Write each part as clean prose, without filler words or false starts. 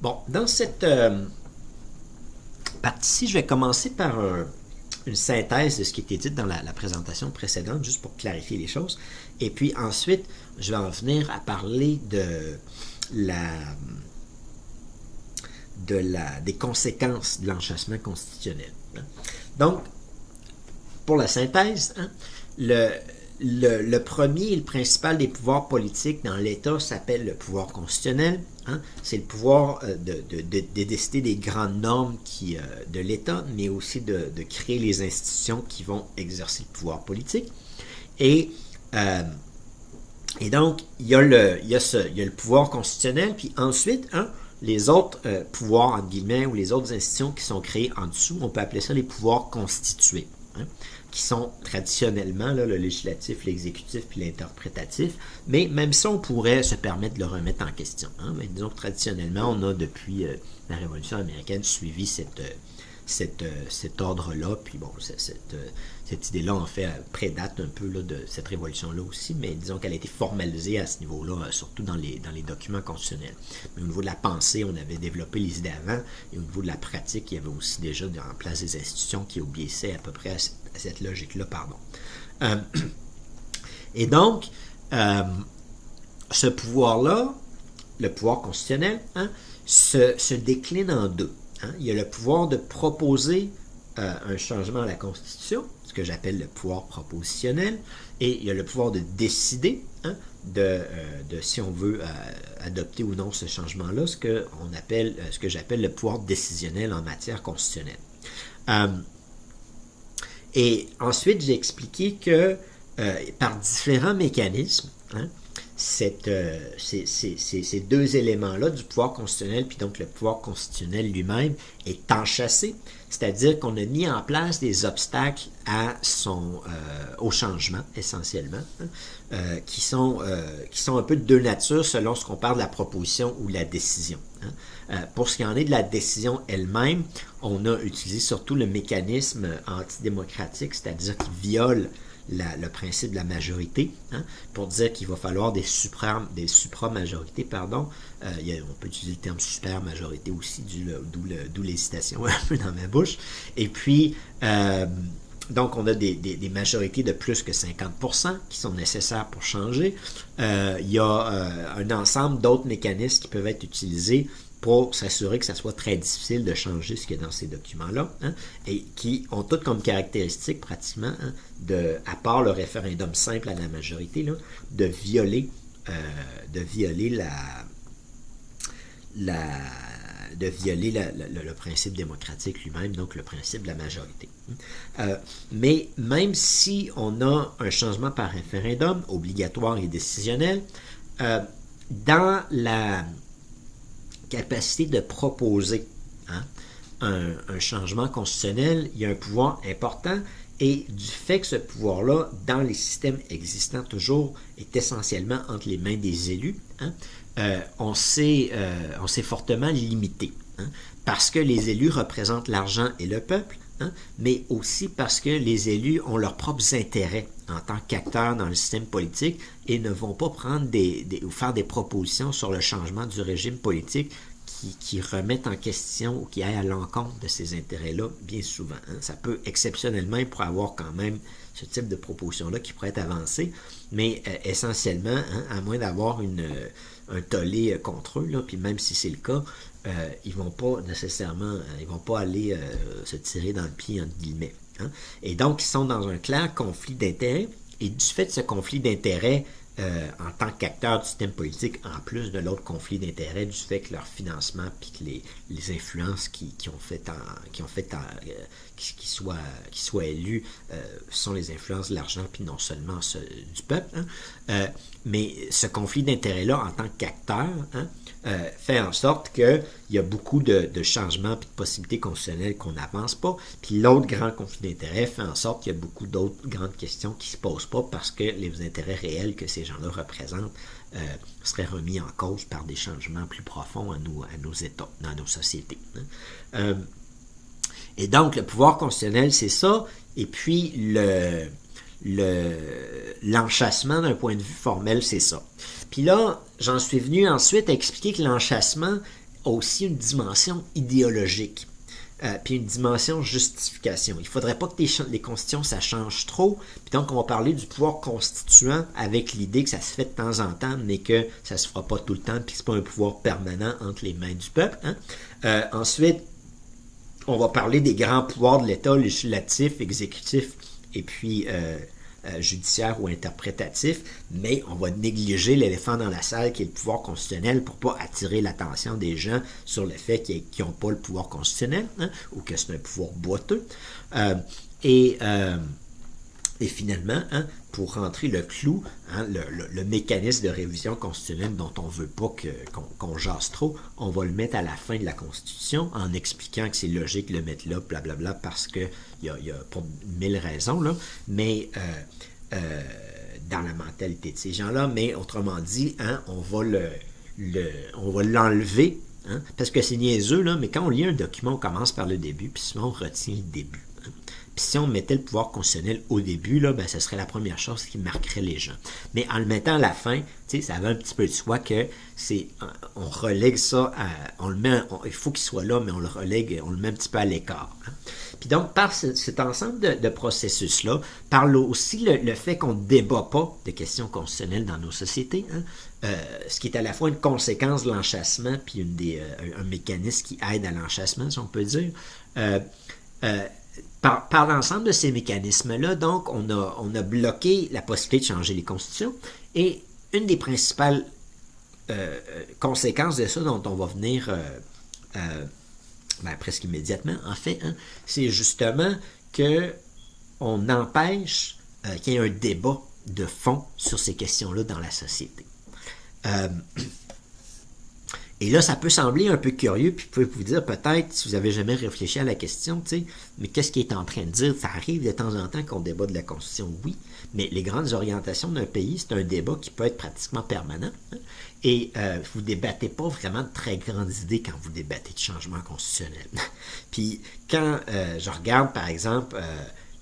Bon, dans cette partie-ci, je vais commencer par une synthèse de ce qui était dit dans la présentation précédente, juste pour clarifier les choses. Et puis ensuite, je vais en venir à parler des conséquences de l'enchâssement constitutionnel. Donc, pour la synthèse, le premier et le principal des pouvoirs politiques dans l'État s'appelle le pouvoir constitutionnel. C'est le pouvoir de décider des grandes normes de l'État, mais aussi de créer les institutions qui vont exercer le pouvoir politique. Et donc, il y a le pouvoir constitutionnel, puis ensuite, les autres pouvoirs, entre guillemets, ou les autres institutions qui sont créées en dessous, on peut appeler ça les pouvoirs constitués, qui sont traditionnellement le législatif, l'exécutif puis l'interprétatif, mais même ça, on pourrait se permettre de le remettre en question. Mais disons que traditionnellement, on a depuis la Révolution américaine suivi cet ordre-là, puis bon, cette idée-là, en fait, prédate un peu de cette révolution-là aussi, mais disons qu'elle a été formalisée à ce niveau-là, surtout dans les documents constitutionnels. Mais au niveau de la pensée, on avait développé les idées avant, et au niveau de la pratique, il y avait aussi déjà en place des institutions qui obéissaient à peu près à cette logique-là, Et donc, ce pouvoir-là, le pouvoir constitutionnel, se décline en deux. Il y a le pouvoir de proposer un changement à la Constitution, ce que j'appelle le pouvoir propositionnel, et il y a le pouvoir de décider de si on veut adopter ou non ce changement-là, ce que j'appelle le pouvoir décisionnel en matière constitutionnelle. Et ensuite, j'ai expliqué que par différents mécanismes, ces deux éléments-là du pouvoir constitutionnel, puis donc le pouvoir constitutionnel lui-même, est enchâssé, c'est-à-dire qu'on a mis en place des obstacles au changement, essentiellement, qui sont un peu de deux natures selon ce qu'on parle de la proposition ou de la décision. Pour ce qui en est de la décision elle-même, on a utilisé surtout le mécanisme antidémocratique, c'est-à-dire qui viole le principe de la majorité, pour dire qu'il va falloir des supramajorités, on peut utiliser le terme super-majorité aussi, d'où l'hésitation un peu dans ma bouche. Et puis, donc on a des majorités de plus que 50% qui sont nécessaires pour changer. Il y a un ensemble d'autres mécanismes qui peuvent être utilisés pour s'assurer que ça soit très difficile de changer ce qu'il y a dans ces documents-là, et qui ont toutes comme caractéristique, pratiquement, à part le référendum simple à la majorité, de violer le principe démocratique lui-même, donc le principe de la majorité. Mais même si on a un changement par référendum, obligatoire et décisionnel, dans la capacité de proposer un changement constitutionnel, il y a un pouvoir important, et du fait que ce pouvoir-là, dans les systèmes existants toujours, est essentiellement entre les mains des élus, on s'est fortement limité, parce que les élus représentent l'argent et le peuple, mais aussi parce que les élus ont leurs propres intérêts en tant qu'acteurs dans le système politique et ne vont pas prendre ou faire des propositions sur le changement du régime politique qui remettent en question ou qui aillent à l'encontre de ces intérêts-là bien souvent. Ça peut exceptionnellement pour avoir quand même ce type de proposition-là qui pourrait être avancée, mais essentiellement, à moins d'avoir un tollé contre eux, puis même si c'est le cas, ils vont pas nécessairement, ils vont pas aller se tirer dans le pied, entre guillemets. Et donc, ils sont dans un clair conflit d'intérêts, et du fait de ce conflit d'intérêts, en tant qu'acteurs du système politique, en plus de l'autre conflit d'intérêts du fait que leur financement puis que les influences qui soient élus sont les influences de l'argent puis non seulement du peuple, mais ce conflit d'intérêts-là en tant qu'acteur fait en sorte qu'il y a beaucoup de changements et de possibilités constitutionnelles qu'on n'avance pas, puis l'autre grand conflit d'intérêts fait en sorte qu'il y a beaucoup d'autres grandes questions qui ne se posent pas parce que les intérêts réels que ces gens-là représentent seraient remis en cause par des changements plus profonds à nos États, dans nos sociétés. Et donc, le pouvoir constitutionnel, c'est ça, et puis l'enchâssement d'un point de vue formel, c'est ça. Puis là, j'en suis venu ensuite à expliquer que l'enchâssement, a aussi une dimension idéologique. Puis une dimension justification. Il ne faudrait pas que les constitutions, ça change trop. Puis donc, on va parler du pouvoir constituant avec l'idée que ça se fait de temps en temps, mais que ça ne se fera pas tout le temps, puis que ce n'est pas un pouvoir permanent entre les mains du peuple. Ensuite, on va parler des grands pouvoirs de l'État, législatif, exécutif, et puis judiciaire ou interprétatif, mais on va négliger l'éléphant dans la salle qui est le pouvoir constitutionnel pour pas attirer l'attention des gens sur le fait qu'ils n'ont pas le pouvoir constitutionnel, ou que c'est un pouvoir boiteux. Et finalement, pour rentrer le clou, le mécanisme de révision constitutionnelle dont on ne veut pas qu'on jase trop, on va le mettre à la fin de la Constitution en expliquant que c'est logique de le mettre là, blablabla, parce qu'il y a pour 1000 raisons, là, mais dans la mentalité de ces gens-là, mais autrement dit, on va l'enlever, parce que c'est niaiseux, là, mais quand on lit un document, on commence par le début, puis souvent on retient le début. Puis si on mettait le pouvoir constitutionnel au début, là, ce serait la première chose qui marquerait les gens. Mais en le mettant à la fin, ça va un petit peu de soi que on relègue ça, il faut qu'il soit là, mais on le relègue, on le met un petit peu à l'écart. Puis donc, par cet ensemble de processus-là, par aussi le fait qu'on ne débat pas de questions constitutionnelles dans nos sociétés, ce qui est à la fois une conséquence de l'enchâssement, puis un mécanisme qui aide à l'enchâssement, si on peut dire. Par l'ensemble de ces mécanismes-là, donc, on a bloqué la possibilité de changer les constitutions. Et une des principales conséquences de ça, dont on va venir presque immédiatement, en fait, c'est justement qu'on empêche qu'il y ait un débat de fond sur ces questions-là dans la société. Et là, ça peut sembler un peu curieux, puis vous pouvez vous dire peut-être, si vous n'avez jamais réfléchi à la question, mais qu'est-ce qu'il est en train de dire? Ça arrive de temps en temps qu'on débat de la Constitution, oui, mais les grandes orientations d'un pays, c'est un débat qui peut être pratiquement permanent. Et vous ne débattez pas vraiment de très grandes idées quand vous débattez de changements constitutionnels. Puis quand je regarde, par exemple,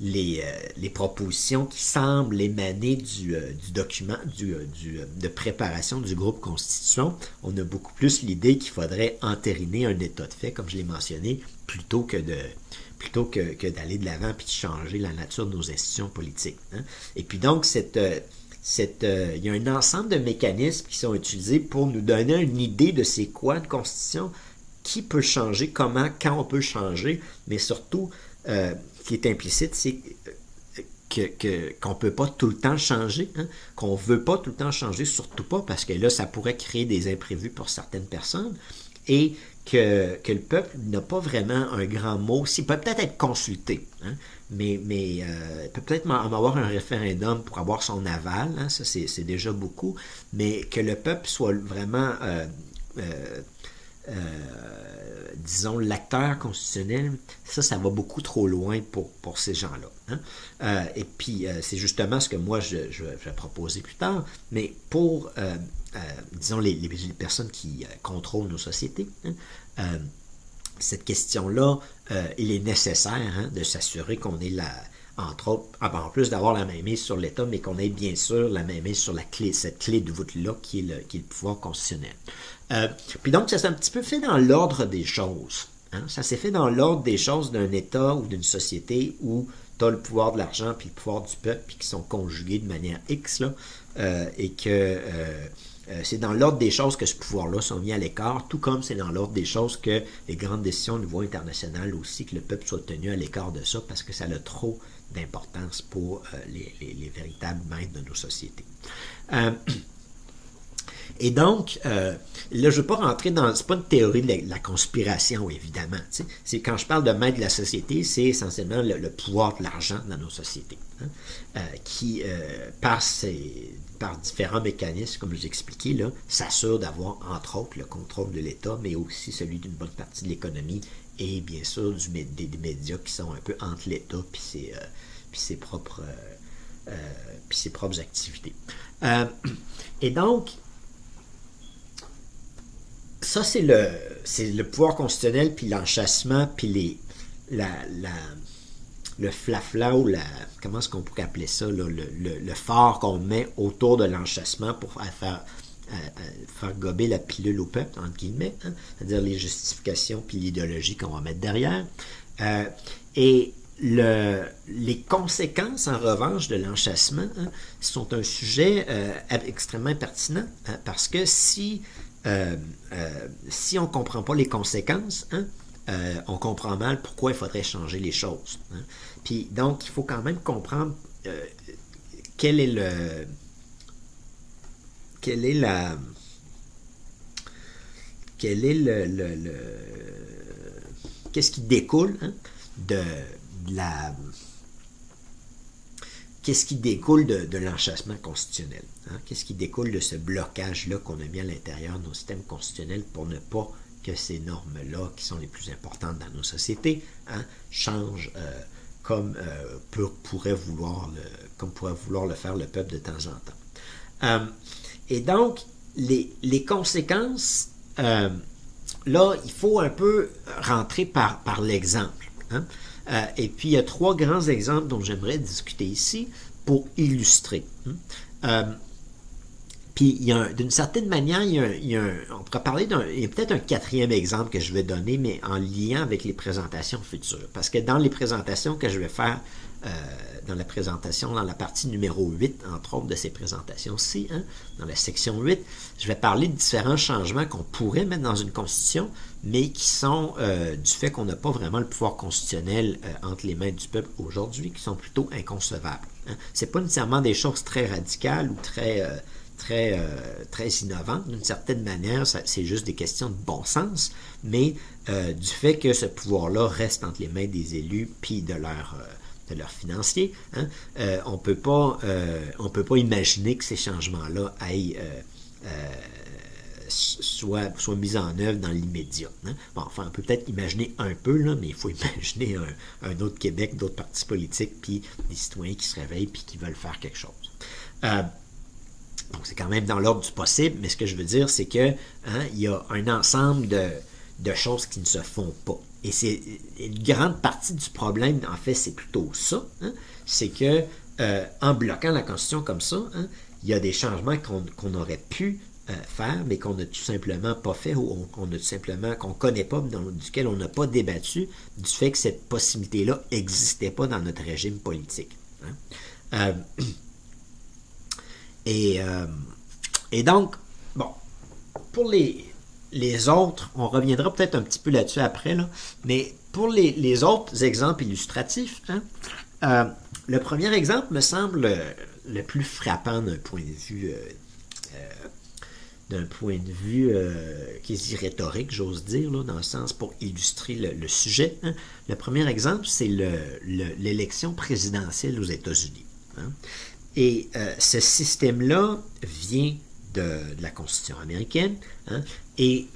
les propositions qui semblent émaner du document de préparation du groupe Constitution, on a beaucoup plus l'idée qu'il faudrait entériner un état de fait, comme je l'ai mentionné, plutôt que d'aller de l'avant puis de changer la nature de nos institutions politiques. Et puis donc, il y a un ensemble de mécanismes qui sont utilisés pour nous donner une idée de c'est quoi une constitution, qui peut changer, comment, quand on peut changer, mais surtout, ce qui est implicite, c'est qu'on ne peut pas tout le temps changer, qu'on ne veut pas tout le temps changer, surtout pas, parce que là, ça pourrait créer des imprévus pour certaines personnes, et que le peuple n'a pas vraiment un grand mot. Il peut peut-être être consulté, mais il peut peut-être avoir un référendum pour avoir son aval, ça c'est déjà beaucoup, mais que le peuple soit vraiment, disons, l'acteur constitutionnel, ça va beaucoup trop loin pour ces gens-là. Et puis, c'est justement ce que moi je vais proposer plus tard, mais pour, disons, les personnes qui contrôlent nos sociétés, cette question-là, il est nécessaire de s'assurer qu'on est là, entre autres, en plus d'avoir la mainmise sur l'État, mais qu'on ait bien sûr la mainmise sur cette clé de voûte-là qui est le pouvoir constitutionnel. Puis donc, ça s'est un petit peu fait dans l'ordre des choses. Ça s'est fait dans l'ordre des choses d'un État ou d'une société où tu as le pouvoir de l'argent puis le pouvoir du peuple puis qui sont conjugués de manière X, là, et que c'est dans l'ordre des choses que ce pouvoir-là sont mis à l'écart, tout comme c'est dans l'ordre des choses que les grandes décisions au niveau international aussi, que le peuple soit tenu à l'écart de ça parce que ça a trop d'importance pour les véritables maîtres de nos sociétés. Et donc, là, je ne veux pas rentrer dans... C'est pas une théorie de la conspiration, évidemment. C'est, quand je parle de maître de la société, c'est essentiellement le pouvoir de l'argent dans nos sociétés, qui, par différents mécanismes, comme je vous ai expliqué, là, s'assure d'avoir, entre autres, le contrôle de l'État, mais aussi celui d'une bonne partie de l'économie et, bien sûr, des médias qui sont un peu entre l'État puis ses propres activités. Et donc, ça, c'est le pouvoir constitutionnel, puis l'enchâssement, puis le flafla ou comment est-ce qu'on pourrait appeler ça, là, le phare qu'on met autour de l'enchâssement pour faire faire gober la pilule au peuple, entre guillemets, hein, c'est-à-dire les justifications puis l'idéologie qu'on va mettre derrière. Et les conséquences, en revanche, de l'enchâssement hein, sont un sujet extrêmement pertinent hein, parce que si on ne comprend pas les conséquences, hein, on comprend mal pourquoi il faudrait changer les choses. Hein. Puis donc, il faut quand même comprendre quel est le... Quelle est la... Quel est qu'est-ce qui découle hein, de la... Qu'est-ce qui découle de l'enchâssement constitutionnel? Hein? Qu'est-ce qui découle de ce blocage-là qu'on a mis à l'intérieur de nos systèmes constitutionnels pour ne pas que ces normes-là, qui sont les plus importantes dans nos sociétés, hein, changent comme pourrait vouloir le faire le peuple de temps en temps. Et donc, les conséquences, là, il faut un peu rentrer par l'exemple. Hein? Et puis, il y a 3 grands exemples dont j'aimerais discuter ici pour illustrer. Puis, d'une certaine manière, on pourrait parler il y a peut-être un 4e exemple que je vais donner, mais en lien avec les présentations futures. Parce que dans les présentations que je vais faire, dans la partie numéro 8, entre autres de ces présentations-ci, hein, dans la section 8, je vais parler de différents changements qu'on pourrait mettre dans une constitution, mais qui sont du fait qu'on n'a pas vraiment le pouvoir constitutionnel entre les mains du peuple aujourd'hui, qui sont plutôt inconcevables. Hein. Ce n'est pas nécessairement des choses très radicales ou très innovantes. D'une certaine manière, c'est juste des questions de bon sens, mais du fait que ce pouvoir-là reste entre les mains des élus puis de leurs financiers, hein, on peut pas imaginer que ces changements-là aillent soit mis en œuvre dans l'immédiat. Hein. Bon, enfin, on peut peut-être imaginer un peu, là, mais il faut imaginer un autre Québec, d'autres partis politiques, puis des citoyens qui se réveillent puis qui veulent faire quelque chose. Donc, c'est quand même dans l'ordre du possible, mais ce que je veux dire, c'est que hein, il y a un ensemble de choses qui ne se font pas. Et c'est une grande partie du problème, en fait, c'est plutôt ça. Hein, c'est que en bloquant la Constitution comme ça, hein, il y a des changements qu'on aurait pu faire, mais qu'on n'a tout simplement pas fait, ou qu'on ne connaît pas, duquel on n'a pas débattu, du fait que cette possibilité-là n'existait pas dans notre régime politique. Hein. Et donc, bon, pour les autres, on reviendra peut-être un petit peu là-dessus après, là, mais pour les autres exemples illustratifs, hein, le premier exemple me semble le plus frappant d'un point de vue quasi rhétorique, j'ose dire, là, dans le sens pour illustrer le sujet. Hein. Le premier exemple, c'est l'élection présidentielle aux États-Unis. Hein. Et ce système-là vient de la Constitution américaine. Hein, et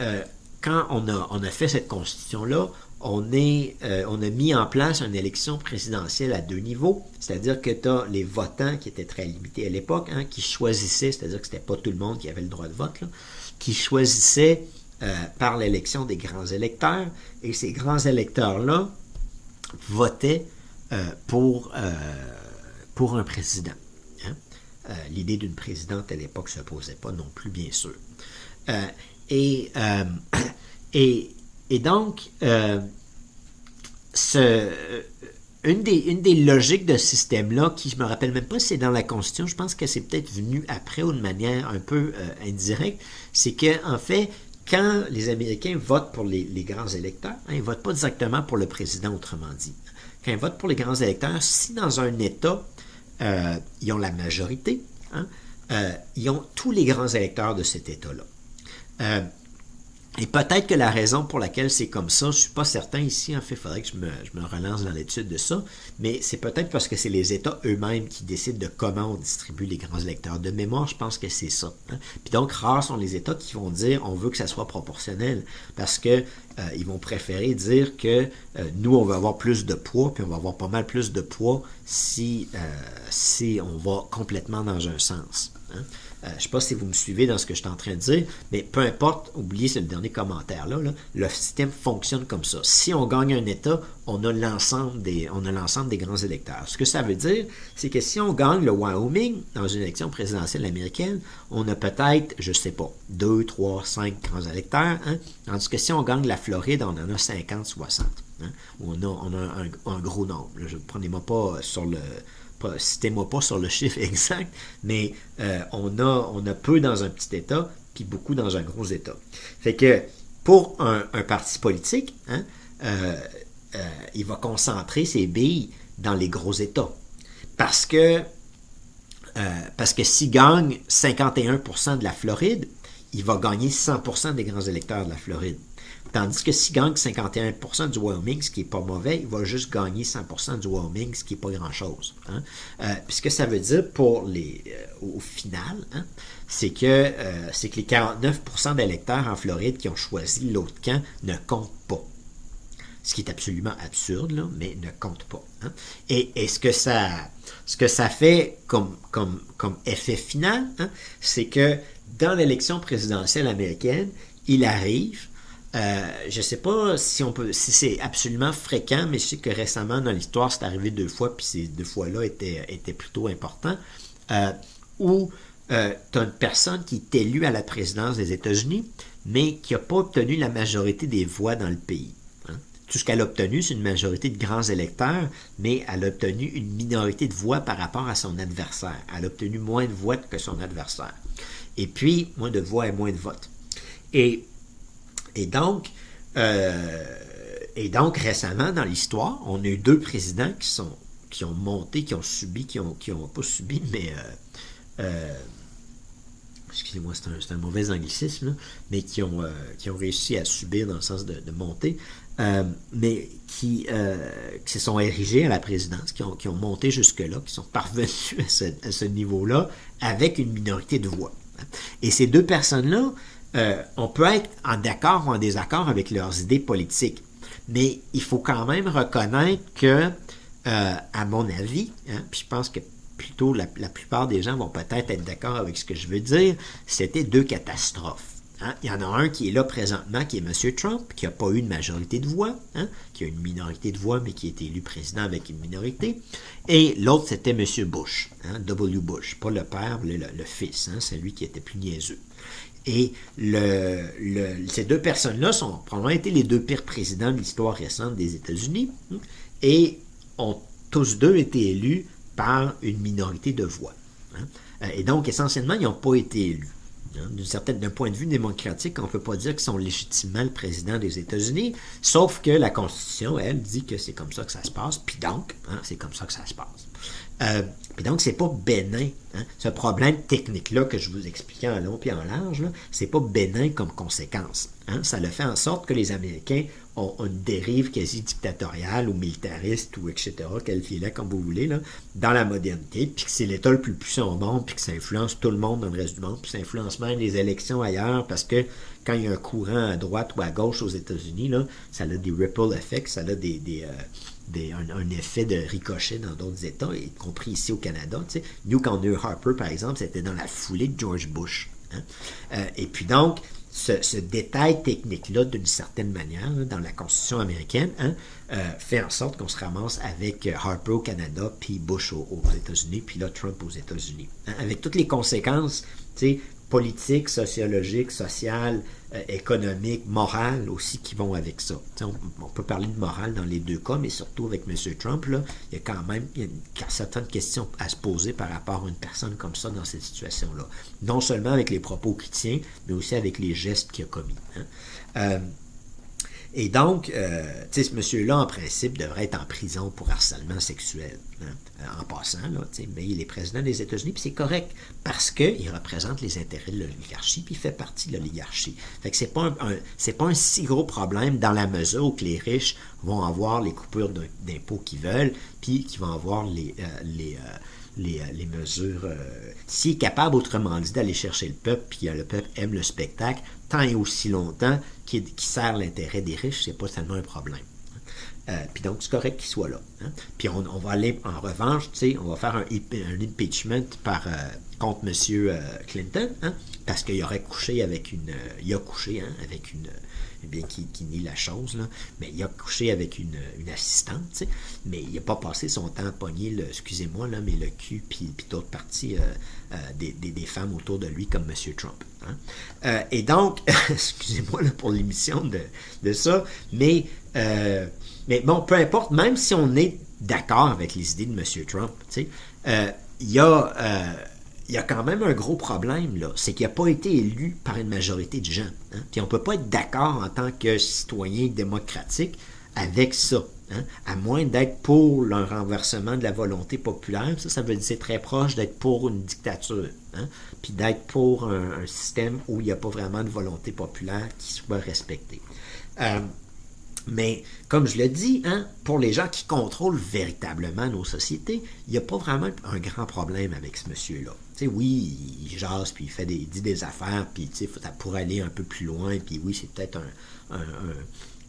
quand on a fait cette Constitution-là, on a mis en place une élection présidentielle à 2 niveaux. C'est-à-dire que tu as les votants qui étaient très limités à l'époque, hein, qui choisissaient, c'est-à-dire que c'était pas tout le monde qui avait le droit de vote, là, qui choisissaient par l'élection des grands électeurs. Et ces grands électeurs-là votaient pour un président. L'idée d'une présidente à l'époque ne se posait pas non plus, bien sûr. Et donc, une des logiques de ce système-là, qui je ne me rappelle même pas si c'est dans la Constitution, je pense que c'est peut-être venu après ou de manière un peu indirecte, c'est qu'en fait, quand les Américains votent pour les grands électeurs, hein, ils ne votent pas directement pour le président, autrement dit. Quand ils votent pour les grands électeurs, si dans un État, ils ont la majorité, hein, ils ont tous les grands électeurs de cet État-là. Et peut-être que la raison pour laquelle c'est comme ça, je ne suis pas certain ici, en fait, il faudrait que je me relance dans l'étude de ça, mais c'est peut-être parce que c'est les États eux-mêmes qui décident de comment on distribue les grands électeurs. De mémoire, je pense que c'est ça. Hein. Puis donc, rares sont les États qui vont dire on veut que ça soit proportionnel, parce que ils vont préférer dire que nous, on va avoir plus de poids, puis on va avoir pas mal plus de poids si on va complètement dans un sens. Hein. Je ne sais pas si vous me suivez dans ce que je suis en train de dire, mais peu importe, oubliez ce dernier commentaire-là, là, le système fonctionne comme ça. Si on gagne un État, on a l'ensemble des grands électeurs. Ce que ça veut dire, c'est que si on gagne le Wyoming dans une élection présidentielle américaine, on a peut-être, je ne sais pas, 2, 3, 5 grands électeurs, hein, tandis que si on gagne la Floride, on en a 50, 60. Hein, on a un gros nombre. Là, prenez-moi pas sur le... citez-moi pas sur le chiffre exact, mais on a peu dans un petit État, puis beaucoup dans un gros État. Fait que pour un parti politique, hein, il va concentrer ses billes dans les gros États. Parce que s'il gagne 51% de la Floride, il va gagner 100% des grands électeurs de la Floride. Tandis que s'il gagne 51% du Wyoming, ce qui n'est pas mauvais, il va juste gagner 100% du Wyoming, ce qui n'est pas grand-chose. Hein. Puis ce que ça veut dire pour au final, hein, c'est que les 49% d'électeurs en Floride qui ont choisi l'autre camp ne comptent pas. Ce qui est absolument absurde, là, mais ne compte pas. Hein. Et ce que ça fait comme effet final, hein, c'est que dans l'élection présidentielle américaine, il arrive. Je ne sais pas si c'est absolument fréquent, mais je sais que récemment dans l'histoire, c'est arrivé 2 fois, puis ces 2 fois-là étaient plutôt importants, où tu as une personne qui est élue à la présidence des États-Unis, mais qui n'a pas obtenu la majorité des voix dans le pays. Hein. Tout ce qu'elle a obtenu, c'est une majorité de grands électeurs, mais elle a obtenu une minorité de voix par rapport à son adversaire. Elle a obtenu moins de voix que son adversaire. Et puis, moins de voix et moins de votes. Et donc, récemment, dans l'histoire, on a eu 2 présidents qui ont monté, qui ont pas subi, mais excusez-moi, c'est un mauvais anglicisme, là, mais qui ont réussi à subir dans le sens de monter, mais qui se sont érigés à la présidence, qui ont monté jusque-là, qui sont parvenus à ce niveau-là avec une minorité de voix. Et ces 2 personnes-là, on peut être en accord ou en désaccord avec leurs idées politiques, mais il faut quand même reconnaître que, à mon avis, hein, puis je pense que plutôt la plupart des gens vont peut-être être d'accord avec ce que je veux dire, c'était 2 catastrophes. Hein. Il y en a un qui est là présentement, qui est M. Trump, qui n'a pas eu une majorité de voix, hein, qui a une minorité de voix, mais qui a été élu président avec une minorité. Et l'autre, c'était M. Bush, hein, W. Bush, pas le père, le fils, hein, celui qui était plus niaiseux. Et ces 2 personnes-là ont probablement été les 2 pires présidents de l'histoire récente des États-Unis, hein, et ont tous 2 été élus par une minorité de voix. Hein. Et donc, essentiellement, ils n'ont pas été élus. D'un point de vue démocratique, on ne peut pas dire qu'ils sont légitimement le président des États-Unis, sauf que la Constitution, elle, dit que c'est comme ça que ça se passe, puis donc, hein, c'est comme ça que ça se passe. Puis donc, c'est pas bénin. Hein, ce problème technique-là que je vous expliquais en long et en large, c'est pas bénin comme conséquence. Hein, ça le fait en sorte que les Américains ont une dérive quasi dictatoriale ou militariste ou etc., qualifiez-la comme vous voulez, là, dans la modernité, puis que c'est l'État le plus puissant au monde, puis que ça influence tout le monde dans le reste du monde, puis ça influence même les élections ailleurs, parce que quand il y a un courant à droite ou à gauche aux États-Unis, là, ça a des ripple effects, ça a un effet de ricochet dans d'autres États, y compris ici au Canada. Tu sais. Nous, quand on a eu Harper, par exemple, c'était dans la foulée de George Bush. Hein. Et puis donc, ce détail technique-là, d'une certaine manière, là, dans la Constitution américaine, hein, fait en sorte qu'on se ramasse avec Harper au Canada, puis Bush aux États-Unis, puis là, Trump aux États-Unis. Hein, avec toutes les conséquences, tu sais, politiques, sociologiques, sociales, économiques, morales aussi qui vont avec ça. On peut parler de morale dans les 2 cas, mais surtout avec M. Trump, là, il y a quand même certaines questions à se poser par rapport à une personne comme ça dans cette situation-là. Non seulement avec les propos qu'il tient, mais aussi avec les gestes qu'il a commis. Hein. Et donc, ce monsieur-là, en principe, devrait être en prison pour harcèlement sexuel. Hein, en passant, là, mais il est président des États-Unis, puis c'est correct, parce qu'il représente les intérêts de l'oligarchie, puis il fait partie de l'oligarchie. Fait que c'est pas un si gros problème dans la mesure où que les riches vont avoir les coupures d'impôts qu'ils veulent, puis qu'ils vont avoir les mesures... s'il est capable, autrement dit, d'aller chercher le peuple, puis le peuple aime le spectacle, tant et aussi longtemps qu'il sert l'intérêt des riches, c'est pas tellement un problème. Puis donc, c'est correct qu'il soit là. Hein. Puis on va aller, en revanche, on va faire un impeachment contre M. Clinton, hein, parce qu'il aurait couché avec il a couché avec une... bien qui nie la chose, là, mais il a couché avec une assistante, mais il n'a pas passé son temps à pogner, excusez-moi, là, mais le cul puis d'autres parties des femmes autour de lui, comme M. Trump. Hein. Et donc, excusez-moi là, pour l'émission de ça, mais bon, peu importe, même si on est d'accord avec les idées de M. Trump, il y a quand même un gros problème, là. C'est qu'il n'a pas été élu par une majorité de gens. Hein? Puis on ne peut pas être d'accord en tant que citoyen démocratique avec ça. Hein? À moins d'être pour le renversement de la volonté populaire. Ça veut dire que c'est très proche d'être pour une dictature. Hein? Puis d'être pour un système où il n'y a pas vraiment de volonté populaire qui soit respectée. Mais, comme je le dis, hein, pour les gens qui contrôlent véritablement nos sociétés, il n'y a pas vraiment un grand problème avec ce monsieur-là. Tu sais, oui, il jase, puis il dit des affaires, puis tu sais, ça pourrait aller un peu plus loin, puis oui, c'est peut-être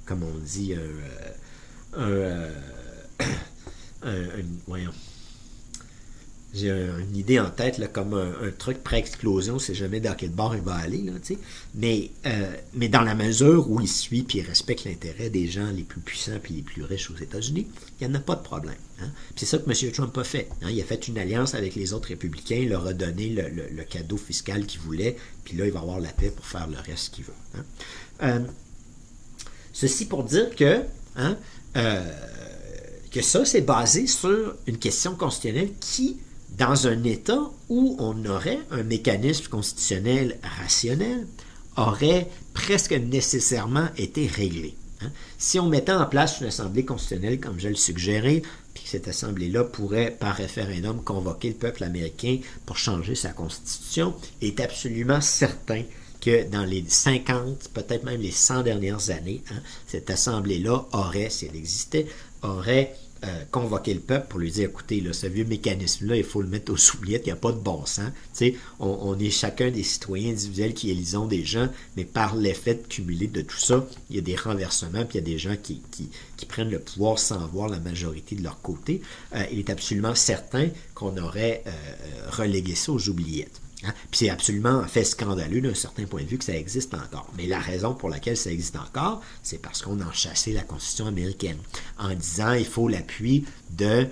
comme on dit, voyons. J'ai une idée en tête, là, comme un truc pré-explosion, c'est jamais dans quel bord il va aller, là, tu sais. Mais dans la mesure où il suit et il respecte l'intérêt des gens les plus puissants et les plus riches aux États-Unis, il n'y en a pas de problème. Hein. Puis c'est ça que M. Trump a fait. Hein. Il a fait une alliance avec les autres républicains, il leur a donné le cadeau fiscal qu'il voulait, puis là, il va avoir la paix pour faire le reste qu'il veut. Hein. Ceci pour dire que ça, c'est basé sur une question constitutionnelle qui, dans un État où on aurait un mécanisme constitutionnel rationnel, aurait presque nécessairement été réglé. Hein. Si on mettait en place une assemblée constitutionnelle, comme je le suggérais, puis que cette assemblée-là pourrait, par référendum, convoquer le peuple américain pour changer sa constitution, est absolument certain que dans les 50, peut-être même les 100 dernières années, hein, cette assemblée-là aurait, si elle existait, aurait convoqué le peuple pour lui dire, écoutez, là, ce vieux mécanisme-là, il faut le mettre aux oubliettes, il n'y a pas de bon sens. On est chacun des citoyens individuels qui élisons des gens, mais par l'effet de cumulé de tout ça, il y a des renversements, puis il y a des gens qui prennent le pouvoir sans voir la majorité de leur côté. Il est absolument certain qu'on aurait relégué ça aux oubliettes. Hein? Puis c'est absolument en fait scandaleux d'un certain point de vue que ça existe encore. Mais la raison pour laquelle ça existe encore, c'est parce qu'on a enchâssé la Constitution américaine en disant il faut l'appui du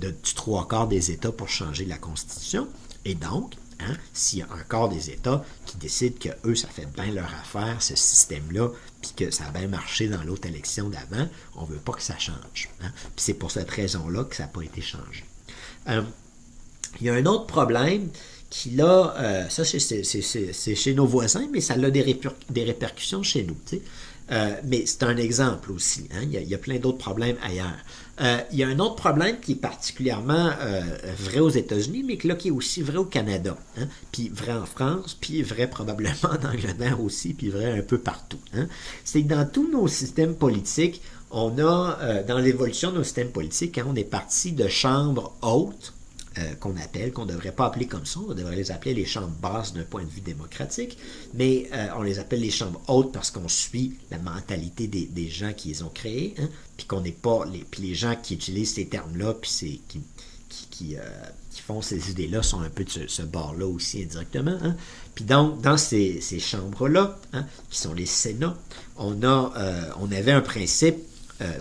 3/4 des États pour changer la Constitution. Et donc, hein, s'il y a un quart des États qui décident que eux, ça fait bien leur affaire, ce système-là, puis que ça a bien marché dans l'autre élection d'avant, on ne veut pas que ça change. Hein? Puis c'est pour cette raison-là que ça n'a pas été changé. Il y a un autre problème qui là, ça c'est chez nos voisins, mais ça a des répercussions chez nous. Mais c'est un exemple aussi. Hein? Il y a plein d'autres problèmes ailleurs. Il y a un autre problème qui est particulièrement vrai aux États-Unis, mais que là, qui est aussi vrai au Canada. Hein? Puis vrai en France, puis vrai probablement en Angleterre aussi, puis vrai un peu partout. Hein? C'est que dans tous nos systèmes politiques, on a, dans l'évolution de nos systèmes politiques, hein, on est parti de chambres hautes, qu'on ne devrait pas appeler comme ça, on devrait les appeler les chambres basses d'un point de vue démocratique, mais on les appelle les chambres hautes parce qu'on suit la mentalité des gens qui les ont créées, hein, puis qu'on n'est pas, puis les gens qui utilisent ces termes-là, puis qui font ces idées-là sont un peu de ce bord-là aussi indirectement. Hein. Puis donc, dans ces chambres-là, hein, qui sont les Sénats, on avait un principe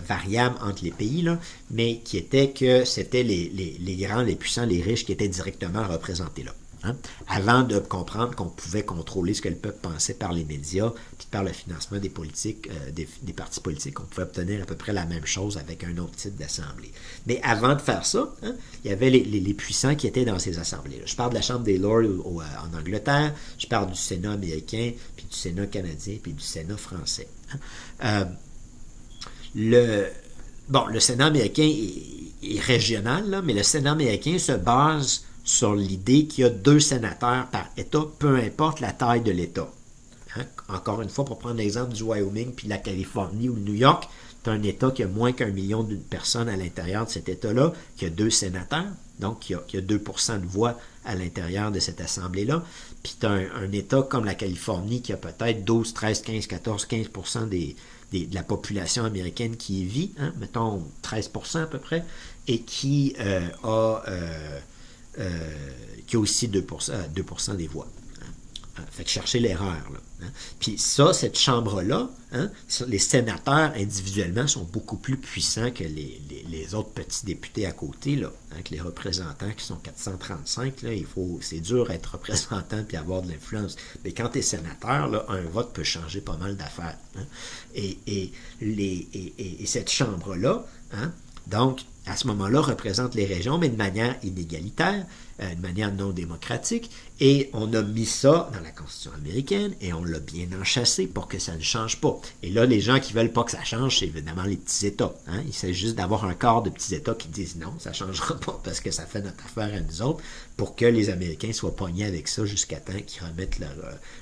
variable entre les pays, là, mais qui était que c'était les grands, les puissants, les riches qui étaient directement représentés là. Hein? Avant de comprendre qu'on pouvait contrôler ce que le peuple pensait par les médias, puis par le financement des politiques, des partis politiques, on pouvait obtenir à peu près la même chose avec un autre type d'assemblée. Mais avant de faire ça, hein, il y avait les puissants qui étaient dans ces assemblées-là. Je parle de la Chambre des Lords en Angleterre, je parle du Sénat américain, puis du Sénat canadien, puis du Sénat français. Hein? Le Sénat américain est régional, là, mais le Sénat américain se base sur l'idée qu'il y a 2 sénateurs par État, peu importe la taille de l'État. Hein? Encore une fois, pour prendre l'exemple du Wyoming puis de la Californie ou de New York, tu as un État qui a moins qu'1 million de personnes à l'intérieur de cet État-là, qui a 2 sénateurs, donc qui a 2% de voix à l'intérieur de cette assemblée-là. Puis tu as un État comme la Californie qui a peut-être 12, 13, 15, 14, 15% de la population américaine qui y vit, hein, mettons 13% à peu près, et qui a aussi 2% des voix. Fait que chercher l'erreur, là. Hein. Puis ça, cette chambre-là, hein, les sénateurs individuellement sont beaucoup plus puissants que les autres petits députés à côté, là, hein, que les représentants qui sont 435, là, c'est dur d'être représentant puis avoir de l'influence. Mais quand tu es sénateur, là, un vote peut changer pas mal d'affaires. Hein. Et cette chambre-là, hein, donc, à ce moment-là, représente les régions, mais de manière inégalitaire, de manière non démocratique, et on a mis ça dans la Constitution américaine, et on l'a bien enchâssé pour que ça ne change pas. Et là, les gens qui veulent pas que ça change, c'est évidemment les petits États. Hein? Il s'agit juste d'avoir un quart de petits États qui disent non, ça ne changera pas parce que ça fait notre affaire à nous autres, pour que les Américains soient pognés avec ça jusqu'à temps qu'ils remettent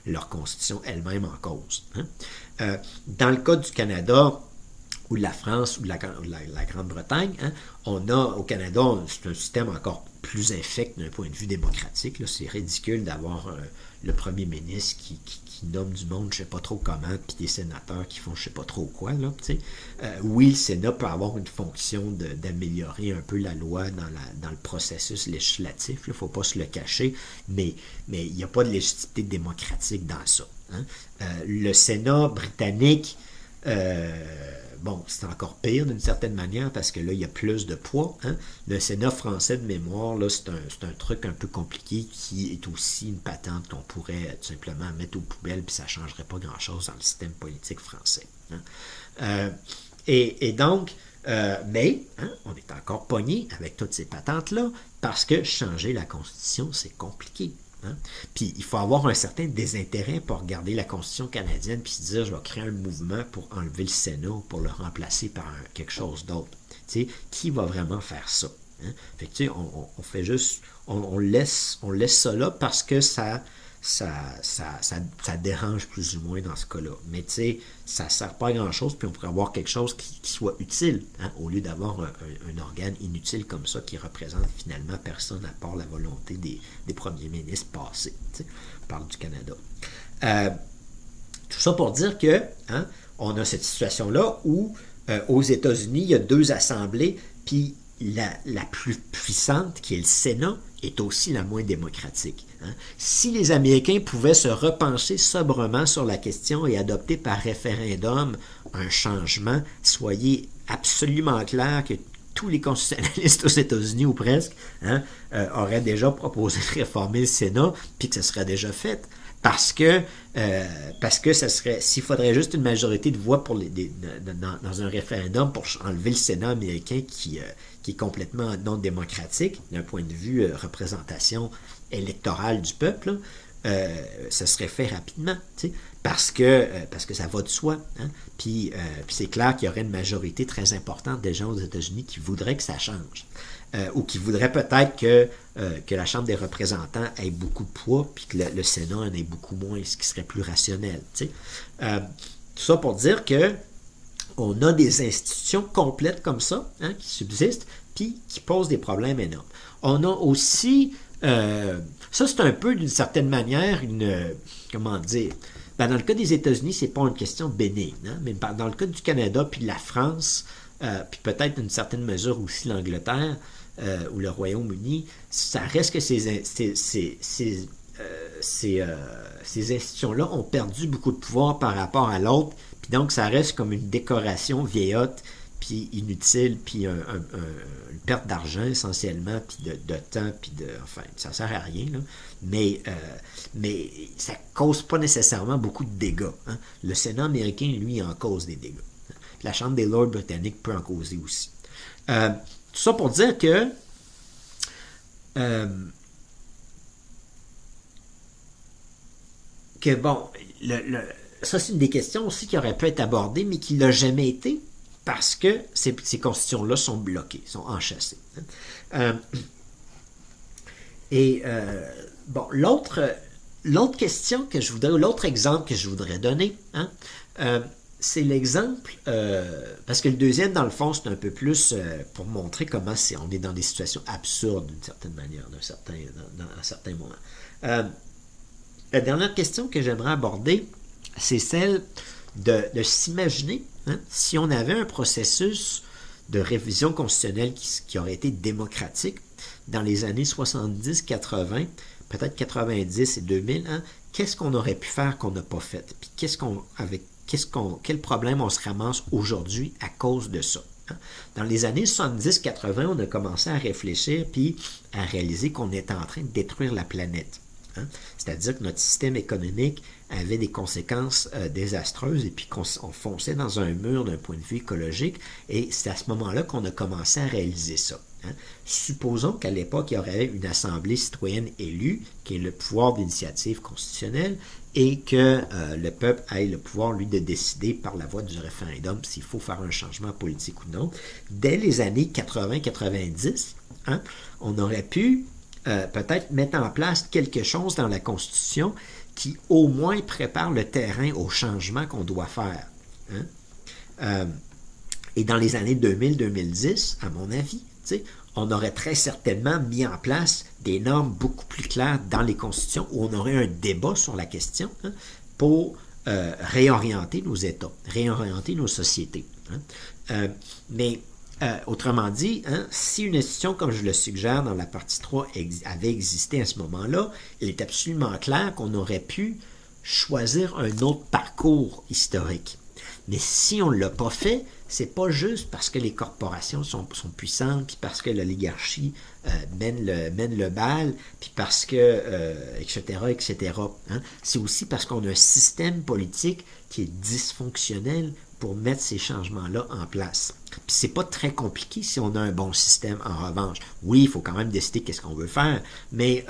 leur Constitution elle-même en cause. Hein? Dans le cas du Canada, ou de la France, ou de la Grande-Bretagne, hein, on a, au Canada, c'est un système encore plus infect d'un point de vue démocratique. Là. C'est ridicule d'avoir le premier ministre qui nomme du monde, je ne sais pas trop comment, puis des sénateurs qui font je ne sais pas trop quoi. Là, oui, le Sénat peut avoir une fonction d'améliorer un peu la loi dans le processus législatif, il ne faut pas se le cacher, mais il n'y a pas de légitimité démocratique dans ça. Hein. Le Sénat britannique... bon, c'est encore pire d'une certaine manière parce que là, il y a plus de poids. Hein? Le Sénat français de mémoire, là, c'est un truc un peu compliqué qui est aussi une patente qu'on pourrait tout simplement mettre aux poubelles puis ça ne changerait pas grand-chose dans le système politique français. Hein? Et donc, mais hein, on est encore pogné avec toutes ces patentes-là parce que changer la Constitution, c'est compliqué. Hein? Puis il faut avoir un certain désintérêt pour regarder la Constitution canadienne puis se dire je vais créer un mouvement pour enlever le Sénat pour le remplacer par quelque chose d'autre. T'sais, qui va vraiment faire ça? Hein? Fait que, on fait juste on laisse ça là parce que ça dérange plus ou moins dans ce cas-là. Mais tu sais, ça ne sert pas à grand-chose, puis on pourrait avoir quelque chose qui soit utile, hein, au lieu d'avoir un organe inutile comme ça qui représente finalement personne à part la volonté des premiers ministres passés. On parle du Canada. Tout ça pour dire que hein, on a cette situation-là où aux États-Unis, il y a 2 assemblées, puis la plus puissante, qui est le Sénat, est aussi la moins démocratique. Hein. Si les Américains pouvaient se repencher sobrement sur la question et adopter par référendum un changement, soyez absolument clair que tous les constitutionnalistes aux États-Unis, ou presque, hein, auraient déjà proposé de réformer le Sénat, puis que ce serait déjà fait. Parce que ça serait, s'il faudrait juste une majorité de voix dans un référendum pour enlever le Sénat américain qui est complètement non démocratique, d'un point de vue représentation électorale du peuple, ça serait fait rapidement, parce que ça va de soi. Hein? Puis c'est clair qu'il y aurait une majorité très importante des gens aux États-Unis qui voudraient que ça change. Ou qui voudraient peut-être que la Chambre des représentants ait beaucoup de poids, puis que le Sénat en ait beaucoup moins, ce qui serait plus rationnel. Tout ça pour dire que on a des institutions complètes comme ça, hein, qui subsistent, puis qui posent des problèmes énormes. On a aussi, ça c'est un peu d'une certaine manière, comment dire, ben, dans le cas des États-Unis, c'est pas une question bénigne, hein, mais dans le cas du Canada, puis de la France, puis peut-être d'une certaine mesure aussi l'Angleterre, ou le Royaume-Uni, ça reste que ces institutions-là ont perdu beaucoup de pouvoir par rapport à l'autre, puis donc ça reste comme une décoration vieillotte, puis inutile, puis une perte d'argent essentiellement, puis de temps, puis enfin, ça sert à rien, là. Mais ça cause pas nécessairement beaucoup de dégâts. Hein. Le Sénat américain, lui, en cause des dégâts. La Chambre des Lords britannique peut en causer aussi. Tout ça pour dire que bon, ça c'est une des questions aussi qui aurait pu être abordée, mais qui ne l'a jamais été, parce que ces constitutions-là sont bloquées, sont enchâssées. Bon, l'autre question que je voudrais, l'autre exemple que je voudrais donner, hein, c'est l'exemple, parce que le deuxième, dans le fond, c'est un peu plus pour montrer comment on est dans des situations absurdes d'une certaine manière, dans un certain moment. La dernière question que j'aimerais aborder, c'est celle de s'imaginer, hein, si on avait un processus de révision constitutionnelle qui aurait été démocratique dans les années 70, 80, peut-être 90 et 2000, hein, qu'est-ce qu'on aurait pu faire qu'on n'a pas fait? Puis quel problème on se ramasse aujourd'hui à cause de ça? Hein? Dans les années 70-80, on a commencé à réfléchir puis à réaliser qu'on était en train de détruire la planète. Hein? C'est-à-dire que notre système économique avait des conséquences désastreuses et puis qu'on fonçait dans un mur d'un point de vue écologique et c'est à ce moment-là qu'on a commencé à réaliser ça. Hein? Supposons qu'à l'époque, il y aurait une assemblée citoyenne élue qui ait le pouvoir d'initiative constitutionnelle et que le peuple ait le pouvoir, lui, de décider par la voie du référendum s'il faut faire un changement politique ou non. Dès les années 80-90, hein, on aurait pu peut-être mettre en place quelque chose dans la Constitution qui au moins prépare le terrain au changement qu'on doit faire. Hein? Et dans les années 2000-2010, à mon avis, on aurait très certainement mis en place des normes beaucoup plus claires dans les constitutions où on aurait un débat sur la question, hein, pour réorienter nos États, réorienter nos sociétés. Hein. Mais autrement dit, hein, si une institution, comme je le suggère dans la partie 3, avait existé à ce moment-là, il est absolument clair qu'on aurait pu choisir un autre parcours historique. Mais si on ne l'a pas fait, c'est pas juste parce que les corporations sont puissantes, puis parce que l'oligarchie mène le bal, puis parce que, etc., etc. Hein? C'est aussi parce qu'on a un système politique qui est dysfonctionnel pour mettre ces changements-là en place. Puis c'est pas très compliqué si on a un bon système, en revanche. Oui, il faut quand même décider qu'est-ce qu'on veut faire, mais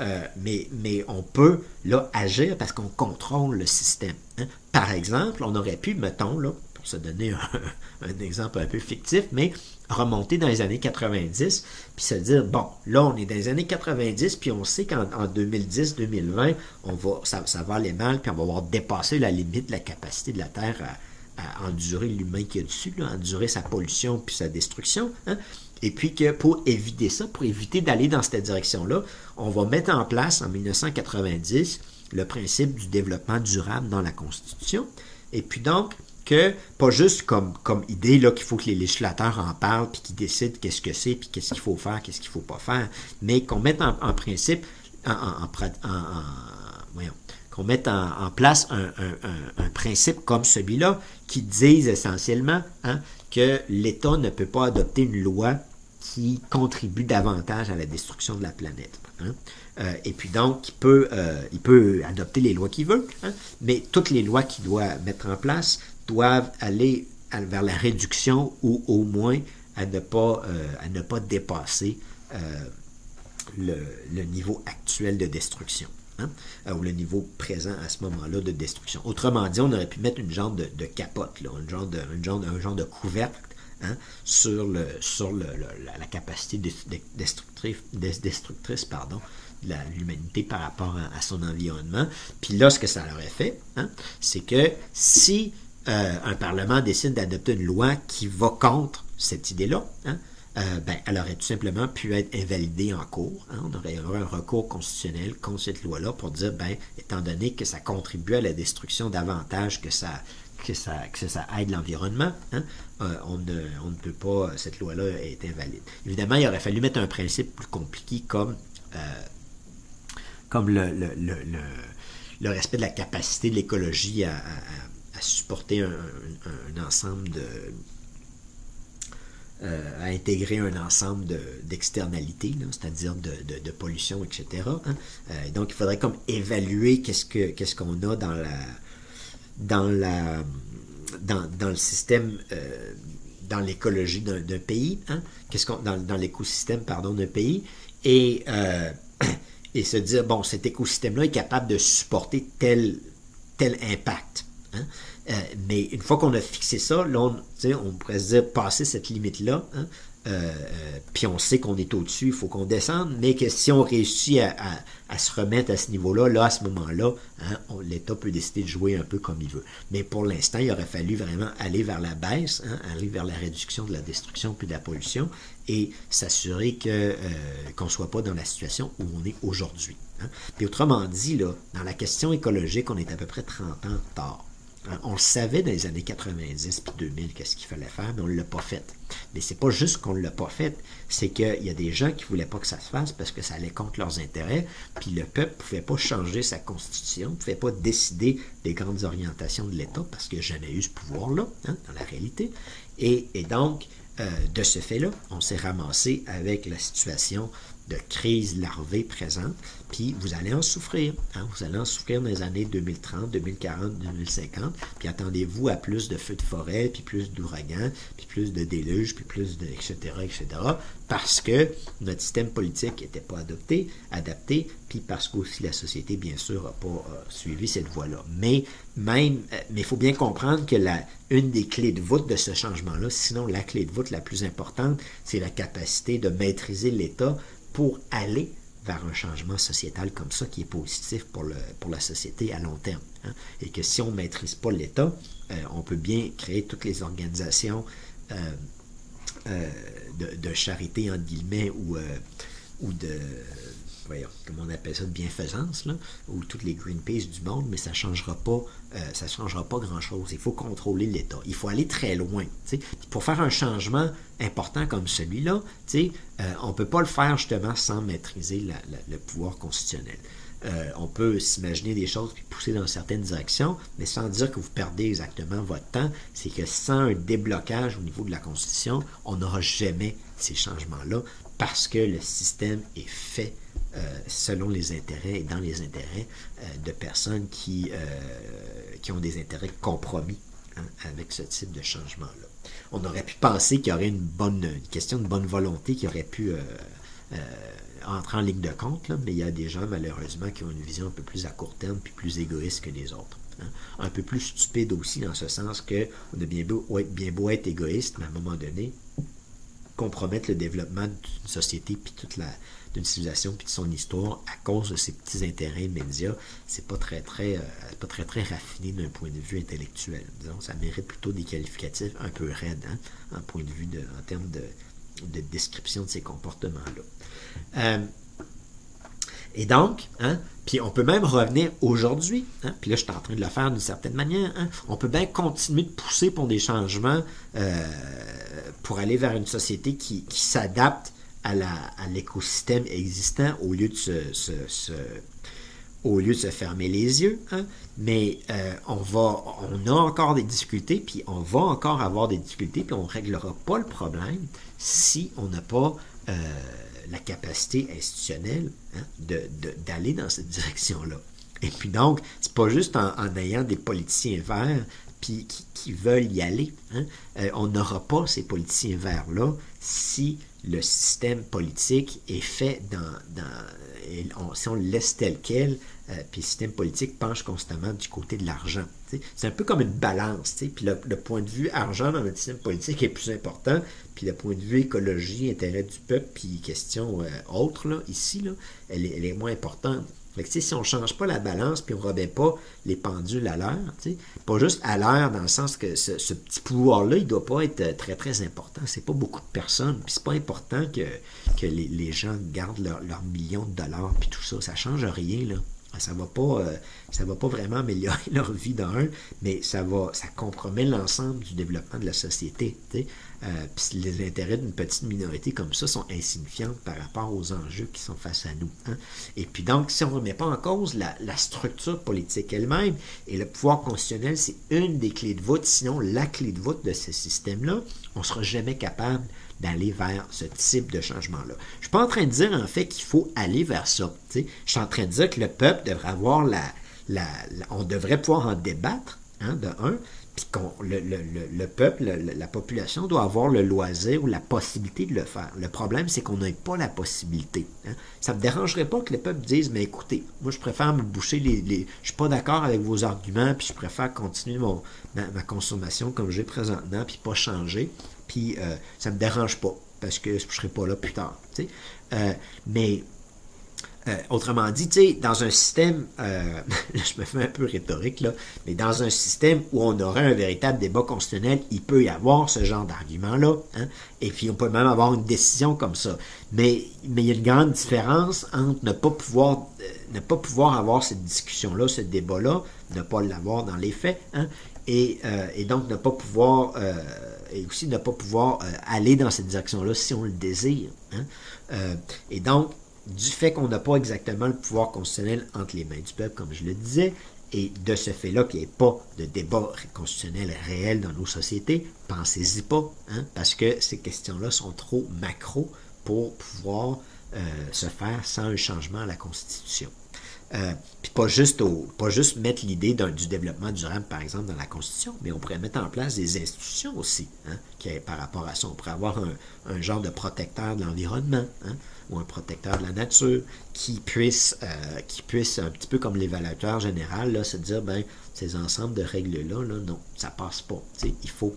on peut là agir parce qu'on contrôle le système. Hein? Par exemple, on aurait pu, mettons, là, pour se donner un exemple un peu fictif, mais remonter dans les années 90, puis se dire, bon, là, on est dans les années 90, puis on sait qu'en 2010-2020, ça va aller mal, puis on va avoir dépassé la limite de la capacité de la Terre à endurer l'humain qui est dessus, là, à endurer sa pollution puis sa destruction. Hein? Et puis que pour éviter ça, pour éviter d'aller dans cette direction-là, on va mettre en place en 1990 le principe du développement durable dans la Constitution. Et puis donc, que pas juste comme idée là, qu'il faut que les législateurs en parlent puis qu'ils décident qu'est-ce que c'est puis qu'est-ce qu'il faut faire, qu'est-ce qu'il ne faut pas faire, mais qu'on mette en principe, qu'on mette en place un principe comme celui-là qui dise essentiellement, hein, que l'État ne peut pas adopter une loi qui contribue davantage à la destruction de la planète. Hein. Et puis donc, il peut adopter les lois qu'il veut, hein, mais toutes les lois qu'il doit mettre en place doivent aller vers la réduction ou au moins à ne pas dépasser le niveau actuel de destruction. Hein, ou le niveau présent à ce moment-là de destruction. Autrement dit, on aurait pu mettre une genre de capote, là, un genre de couvercle, hein, sur la capacité destructrice de l'humanité par rapport à son environnement. Puis là, ce que ça aurait fait, hein, c'est que si un Parlement décide d'adopter une loi qui va contre cette idée-là, hein, elle aurait tout simplement pu être invalidée en cours. Hein, on aurait eu un recours constitutionnel contre cette loi-là pour dire, étant donné que ça contribue à la destruction davantage que ça aide l'environnement, hein, on ne peut pas, cette loi-là est invalide. Évidemment, il aurait fallu mettre un principe plus compliqué comme le respect de la capacité de l'écologie à supporter un ensemble à intégrer un ensemble d'externalités, c'est-à-dire de pollution, etc. Hein. Donc, il faudrait comme évaluer qu'est-ce qu'on a dans le système, dans l'écologie d'un pays, hein, dans l'écosystème, d'un pays, et se dire, bon, cet écosystème-là est capable de supporter tel impact. Hein. Mais une fois qu'on a fixé ça, là, on pourrait se dire, passer cette limite-là, hein, puis on sait qu'on est au-dessus, il faut qu'on descende, mais que si on réussit à se remettre à ce niveau-là, là, à ce moment-là, hein, l'État peut décider de jouer un peu comme il veut. Mais pour l'instant, il aurait fallu vraiment aller vers la baisse, hein, aller vers la réduction de la destruction puis de la pollution et s'assurer qu'on ne soit pas dans la situation où on est aujourd'hui. Hein. Puis autrement dit, là, dans la question écologique, on est à peu près 30 ans en retard. On le savait dans les années 90 puis 2000 qu'est-ce qu'il fallait faire, mais on ne l'a pas fait. Mais c'est pas juste qu'on ne l'a pas fait, c'est qu'il y a des gens qui ne voulaient pas que ça se fasse parce que ça allait contre leurs intérêts, puis le peuple ne pouvait pas changer sa constitution, ne pouvait pas décider des grandes orientations de l'État parce qu'il n'y a jamais eu ce pouvoir-là, hein, dans la réalité. Et donc, de ce fait-là, on s'est ramassé avec la situation de crise larvée présente, puis vous allez en souffrir. Hein? Vous allez en souffrir dans les années 2030, 2040, 2050, puis attendez-vous à plus de feux de forêt, puis plus d'ouragans, puis plus de déluges, puis plus de etc., etc., parce que notre système politique n'était pas adapté, puis parce qu'aussi la société, bien sûr, n'a pas suivi cette voie-là. Mais il faut bien comprendre que une des clés de voûte de ce changement-là, sinon la clé de voûte la plus importante, c'est la capacité de maîtriser l'État pour aller vers un changement sociétal comme ça qui est positif pour la société à long terme. Hein? Et que si on ne maîtrise pas l'État, on peut bien créer toutes les organisations de charité, entre guillemets, ou de, voyons, comment on appelle ça, de bienfaisance, là, ou toutes les Greenpeace du monde, mais ça ne changera pas grand-chose. Il faut contrôler l'État. Il faut aller très loin. T'sais. Pour faire un changement important comme celui-là, on ne peut pas le faire justement sans maîtriser le pouvoir constitutionnel. On peut s'imaginer des choses puis pousser dans certaines directions, mais sans dire que vous perdez exactement votre temps. C'est que sans un déblocage au niveau de la Constitution, on n'aura jamais ces changements-là parce que le système est fait selon les intérêts et dans les intérêts de personnes qui ont des intérêts compromis, hein, avec ce type de changement-là. On aurait pu penser qu'il y aurait une question de bonne volonté qui aurait pu entrer en ligne de compte, là, mais il y a des gens, malheureusement, qui ont une vision un peu plus à court terme puis plus égoïste que les autres. Hein. Un peu plus stupide aussi, dans ce sens que on a bien beau être égoïste, mais à un moment donné, compromettre le développement d'une société puis d'une civilisation puis de son histoire à cause de ses petits intérêts immédiats, c'est pas très raffiné d'un point de vue intellectuel. Disons, ça mérite plutôt des qualificatifs un peu raides, hein, en termes de description de ces comportements-là. Et donc, hein, puis on peut même revenir aujourd'hui, hein, puis là je suis en train de le faire d'une certaine manière, hein, on peut bien continuer de pousser pour des changements pour aller vers une société qui s'adapte à l'écosystème existant au lieu de se fermer les yeux, hein, mais on a encore des difficultés, puis on va encore avoir des difficultés, puis on ne réglera pas le problème si on n'a pas la capacité institutionnelle, hein, d'aller dans cette direction-là. Et puis donc, c'est pas juste en ayant des politiciens verts puis qui veulent y aller. Hein. On n'aura pas ces politiciens verts-là si le système politique est fait si on le laisse tel quel, puis le système politique penche constamment du côté de l'argent. T'sais. C'est un peu comme une balance. Puis le point de vue argent dans notre système politique est plus important, puis le point de vue écologie, intérêt du peuple, puis question autre, là, ici, là, elle est moins importante. Fait que, si on ne change pas la balance puis on ne remet pas les pendules à l'heure, pas juste à l'heure dans le sens que ce petit pouvoir-là, il ne doit pas être très, très important. C'est pas beaucoup de personnes. Puis c'est pas important que les gens gardent leurs millions de dollars puis tout ça. Ça ne change rien, là. Ça va pas vraiment améliorer leur vie d'un, mais ça compromet l'ensemble du développement de la société. Puis les intérêts d'une petite minorité comme ça sont insignifiants par rapport aux enjeux qui sont face à nous. Hein. Et puis donc, si on ne remet pas en cause la structure politique elle-même, et le pouvoir constitutionnel, c'est une des clés de voûte, sinon la clé de voûte de ce système-là, on ne sera jamais capable d'aller vers ce type de changement-là. Je ne suis pas en train de dire, en fait, qu'il faut aller vers ça. T'sais. Je suis en train de dire que le peuple devrait avoir on devrait pouvoir en débattre, hein, de un, puis le peuple, la population doit avoir le loisir ou la possibilité de le faire. Le problème, c'est qu'on n'a pas la possibilité. Hein. Ça ne me dérangerait pas que le peuple dise, mais écoutez, moi je préfère me boucher je suis pas d'accord avec vos arguments, puis je préfère continuer ma consommation comme j'ai présentement, puis pas changer, puis ça me dérange pas, parce que je serai pas là plus tard. Mais autrement dit, tu sais, dans un système, je me fais un peu rhétorique, là, mais dans un système où on aurait un véritable débat constitutionnel, il peut y avoir ce genre d'argument-là, hein, et puis on peut même avoir une décision comme ça. Mais il y a une grande différence entre ne pas pouvoir avoir cette discussion-là, ce débat-là, ne pas l'avoir dans les faits, hein, et donc ne pas pouvoir, et aussi ne pas pouvoir aller dans cette direction-là si on le désire. Hein. Et donc, du fait qu'on n'a pas exactement le pouvoir constitutionnel entre les mains du peuple, comme je le disais, et de ce fait-là qu'il n'y ait pas de débat constitutionnel réel dans nos sociétés, pensez-y pas, hein, parce que ces questions-là sont trop macro pour pouvoir se faire sans un changement à la Constitution. Puis pas juste mettre l'idée du développement durable, par exemple, dans la Constitution, mais on pourrait mettre en place des institutions aussi, hein, par rapport à ça. On pourrait avoir un genre de protecteur de l'environnement, hein, ou un protecteur de la nature, qui puisse un petit peu comme l'évaluateur général, là, se dire, ben, ces ensembles de règles-là, là, non, ça passe pas. Il faut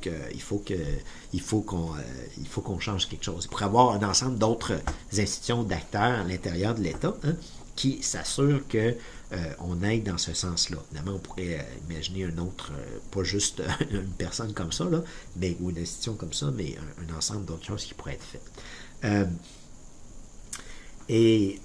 qu'on change quelque chose. Il pourrait y avoir un ensemble d'autres institutions d'acteurs à l'intérieur de l'État, hein, qui s'assure qu'on aille dans ce sens-là. Évidemment, on pourrait imaginer un autre, pas juste une personne comme ça, là, ou une institution comme ça, mais un ensemble d'autres choses qui pourraient être faites. Et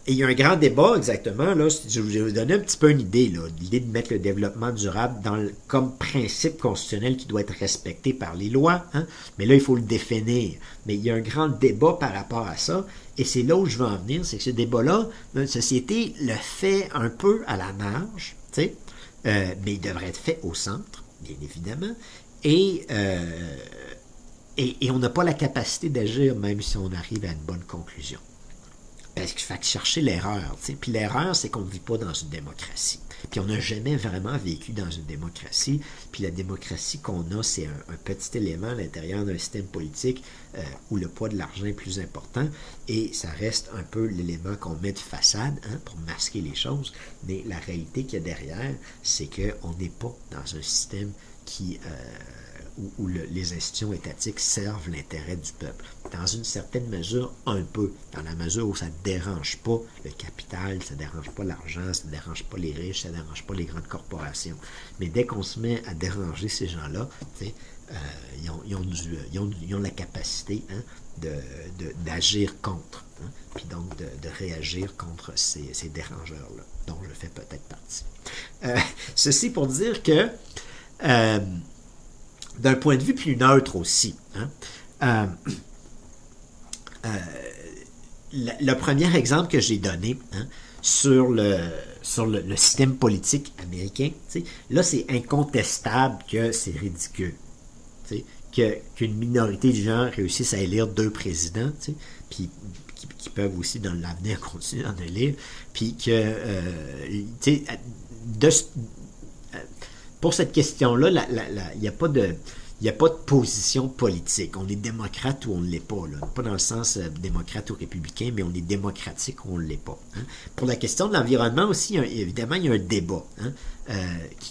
il y a un grand débat, exactement, là, je vais vous donner un petit peu une idée, là, l'idée de mettre le développement durable comme principe constitutionnel qui doit être respecté par les lois, hein, mais là, il faut le définir. Mais il y a un grand débat par rapport à ça, et c'est là où je veux en venir, c'est que ce débat-là, notre société le fait un peu à la marge, mais il devrait être fait au centre, bien évidemment, et on n'a pas la capacité d'agir même si on arrive à une bonne conclusion. Parce qu'il faut chercher l'erreur. Puis l'erreur, c'est qu'on ne vit pas dans une démocratie. Puis on n'a jamais vraiment vécu dans une démocratie. Puis la démocratie qu'on a, c'est un petit élément à l'intérieur d'un système politique où le poids de l'argent est plus important. Et ça reste un peu l'élément qu'on met de façade, hein, pour masquer les choses. Mais la réalité qu'il y a derrière, c'est qu'on n'est pas dans un système où les institutions étatiques servent l'intérêt du peuple. Dans une certaine mesure, un peu, dans la mesure où ça ne dérange pas le capital, ça ne dérange pas l'argent, ça ne dérange pas les riches, ça ne dérange pas les grandes corporations. Mais dès qu'on se met à déranger ces gens-là, ils ont la capacité, hein, d'agir contre, hein, puis donc de réagir contre ces dérangeurs-là, dont je fais peut-être partie. Ceci pour dire que d'un point de vue plus neutre aussi, hein, le premier exemple que j'ai donné, hein, sur le système politique américain, là, c'est incontestable que c'est ridicule. Qu'une minorité de gens réussissent à élire 2 présidents, puis qui peuvent aussi, dans l'avenir, continuer d'en élire, puis que, pour cette question-là, il n'y a pas de position politique. On est démocrate ou on ne l'est pas. Là. Pas dans le sens démocrate ou républicain, mais on est démocratique ou on ne l'est pas. Hein. Pour la question de l'environnement aussi, évidemment, il y a un débat, hein,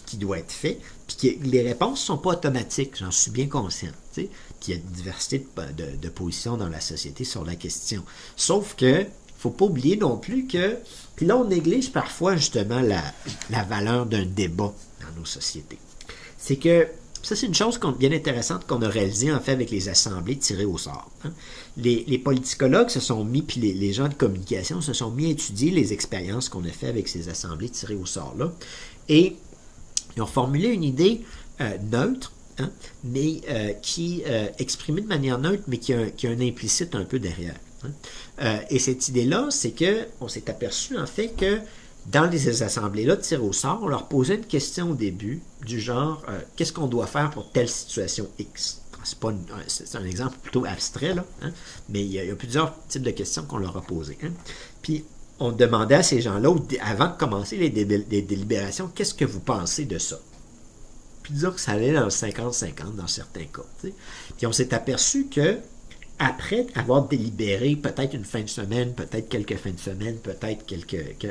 qui doit être fait. Puis les réponses ne sont pas automatiques, j'en suis bien conscient. Puis il y a une diversité de positions dans la société sur la question. Sauf que, il ne faut pas oublier non plus que... Puis là, on néglige parfois justement la valeur d'un débat dans nos sociétés. C'est que, ça c'est une chose bien intéressante qu'on a réalisée en fait avec les assemblées tirées au sort. Hein. Les politicologues se sont mis, puis les gens de communication se sont mis à étudier les expériences qu'on a fait avec ces assemblées tirées au sort-là. Et ils ont formulé une idée neutre, hein, mais qui exprimée de manière neutre, mais qui a un implicite un peu derrière. Hein. Et cette idée-là, c'est qu'on s'est aperçu en fait que dans les assemblées-là de tir au sort, on leur posait une question au début du genre qu'est-ce qu'on doit faire pour telle situation X? C'est un exemple plutôt abstrait, là, hein, mais il y a plusieurs types de questions qu'on leur a posées. Hein. Puis on demandait à ces gens-là, avant de commencer les délibérations, qu'est-ce que vous pensez de ça? puis dire que ça allait dans le 50-50 dans certains cas. T'sais. Puis on s'est aperçu que après avoir délibéré peut-être une fin de semaine, peut-être quelques fins de semaine, peut-être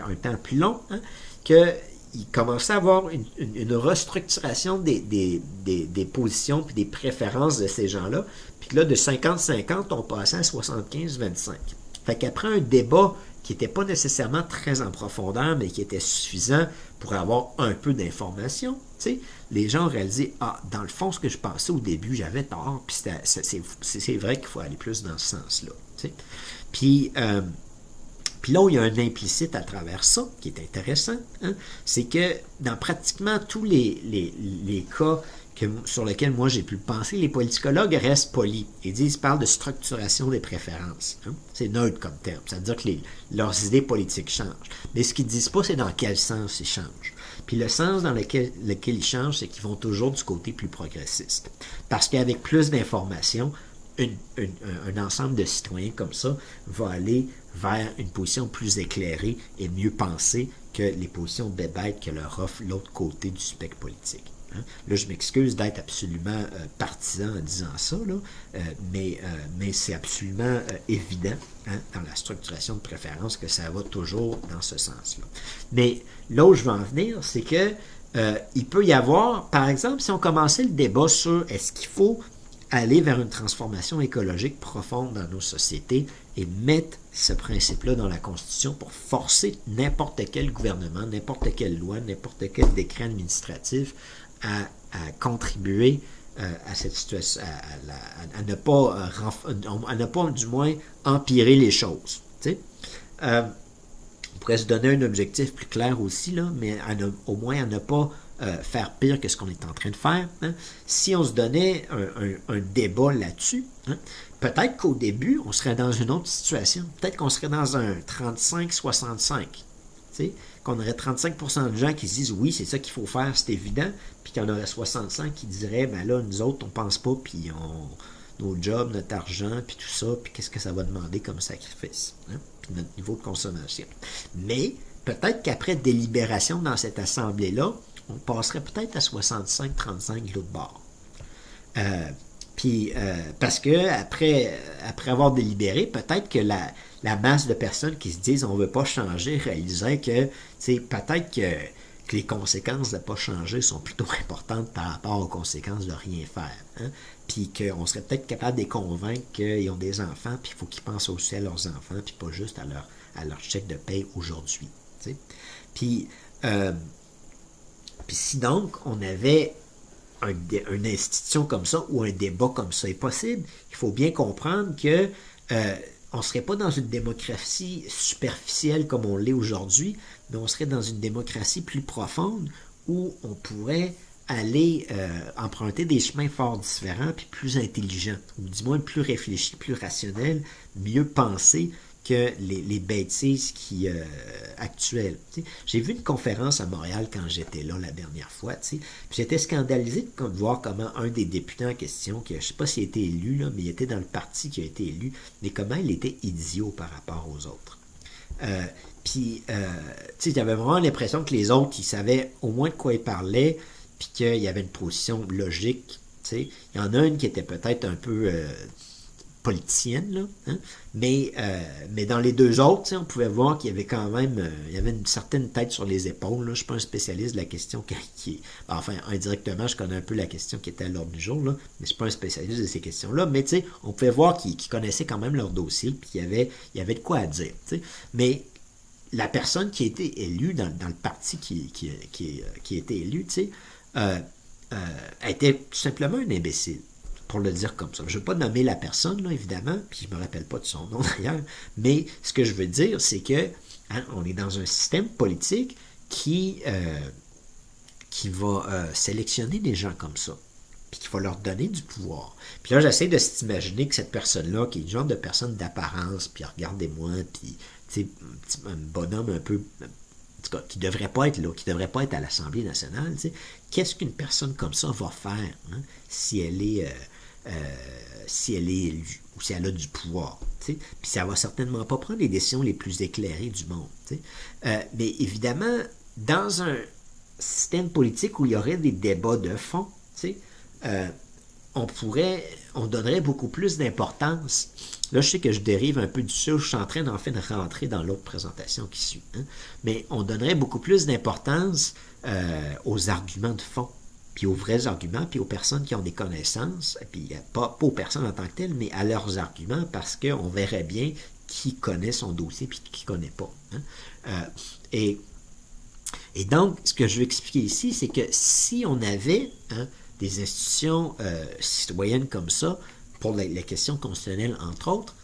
un temps plus long, hein, qu'il commençait à avoir une restructuration des positions puis des préférences de ces gens-là. Puis que là, de 50-50, on passait à 75-25. Fait qu'après un débat qui n'était pas nécessairement très en profondeur, mais qui était suffisant pour avoir un peu d'informations, les gens ont réalisé, dans le fond, ce que je pensais au début, j'avais tort, puis c'est vrai qu'il faut aller plus dans ce sens-là. Puis là où il y a un implicite à travers ça, qui est intéressant, hein, c'est que dans pratiquement tous les cas sur lesquels moi j'ai pu penser, les politicologues restent polis. Ils parlent de structuration des préférences. Hein. C'est neutre comme terme. Ça veut dire que leurs idées politiques changent. Mais ce qu'ils ne disent pas, c'est dans quel sens ils changent. Puis le sens dans lequel ils changent, c'est qu'ils vont toujours du côté plus progressiste. Parce qu'avec plus d'informations, un ensemble de citoyens comme ça va aller vers une position plus éclairée et mieux pensée que les positions bébêtes que leur offre l'autre côté du spectre politique. Hein? Là, je m'excuse d'être absolument partisan en disant ça, là, mais c'est absolument évident hein, dans la structuration de préférence que ça va toujours dans ce sens-là. Mais là où je veux en venir, c'est que il peut y avoir, par exemple, si on commençait le débat sur est-ce qu'il faut aller vers une transformation écologique profonde dans nos sociétés et mettre ce principe-là dans la Constitution pour forcer n'importe quel gouvernement, n'importe quelle loi, n'importe quel décret administratif à contribuer à cette situation, à ne pas du moins empirer les choses. On pourrait se donner un objectif plus clair aussi, là, mais au moins à ne pas faire pire que ce qu'on est en train de faire. Hein. Si on se donnait un débat là-dessus, hein, peut-être qu'au début, on serait dans une autre situation. Peut-être qu'on serait dans un 35-65. Qu'on aurait 35% de gens qui se disent oui, c'est ça qu'il faut faire, c'est évident, puis qu'il y en aurait 65 qui diraient ben là, nous autres, on pense pas, puis nos jobs, notre argent, puis tout ça, puis qu'est-ce que ça va demander comme sacrifice, hein, puis notre niveau de consommation. Mais peut-être qu'après délibération dans cette assemblée-là, on passerait peut-être à 65-35 de l'autre bord. Parce que après avoir délibéré, peut-être que la masse de personnes qui se disent on ne veut pas changer réaliserait que peut-être que les conséquences de ne pas changer sont plutôt importantes par rapport aux conséquences de rien faire. Hein? Puis qu'on serait peut-être capable de les convaincre qu'ils ont des enfants, puis il faut qu'ils pensent aussi à leurs enfants, puis pas juste à leur chèque de paye aujourd'hui. Puis si donc on avait une institution comme ça ou un débat comme ça est possible, il faut bien comprendre que on ne serait pas dans une démocratie superficielle comme on l'est aujourd'hui, mais on serait dans une démocratie plus profonde où on pourrait aller emprunter des chemins fort différents puis plus intelligents, ou du moins plus réfléchis, plus rationnels, mieux pensés que les bêtises actuelles. T'sais. J'ai vu une conférence à Montréal quand j'étais là la dernière fois, puis j'étais scandalisé de voir comment un des députés en question, je ne sais pas s'il a été élu, là, mais il était dans le parti qui a été élu, mais comment il était idiot par rapport aux autres. J'avais vraiment l'impression que les autres, ils savaient au moins de quoi ils parlaient, puis qu'il y avait une position logique. Il y en a une qui était peut-être un peu politicienne, là, hein? Mais dans les deux autres, on pouvait voir qu'il y avait quand même il y avait une certaine tête sur les épaules. Là. Je ne suis pas un spécialiste de la question enfin, indirectement, je connais un peu la question qui était à l'ordre du jour, là, mais je ne suis pas un spécialiste de ces questions-là. Mais on pouvait voir qu'ils connaissaient quand même leur dossier, puis il y avait de quoi à dire. T'sais. Mais la personne qui a été élue dans le parti qui a été élu, était tout simplement un imbécile. Pour le dire comme ça. Je ne veux pas nommer la personne, là, évidemment, puis je ne me rappelle pas de son nom d'ailleurs, mais ce que je veux dire, c'est que on est dans un système politique qui va sélectionner des gens comme ça, puis qui va leur donner du pouvoir. Puis là, j'essaie de s'imaginer que cette personne-là, qui est le genre de personne d'apparence, puis regardez-moi, puis un bonhomme un peu, en tout cas, qui ne devrait pas être là, qui ne devrait pas être à l'Assemblée nationale, qu'est-ce qu'une personne comme ça va faire si elle est élue ou si elle a du pouvoir. Puis ça ne va certainement pas prendre les décisions les plus éclairées du monde. Mais évidemment, dans système politique où il y aurait des débats de fond, tu sais, on donnerait beaucoup plus d'importance. Là, je sais que je dérive un peu du sujet, je suis en train d'en fait de rentrer dans l'autre présentation qui suit. Hein? Mais on donnerait beaucoup plus d'importance aux arguments de fond, puis aux vrais arguments, puis aux personnes qui ont des connaissances, et puis pas aux personnes en tant que telles, mais à leurs arguments, parce qu'on verrait bien qui connaît son dossier, puis qui ne connaît pas. Hein? Et donc, ce que je veux expliquer ici, c'est que si on avait des institutions citoyennes comme ça, pour les questions constitutionnelles, entre autres,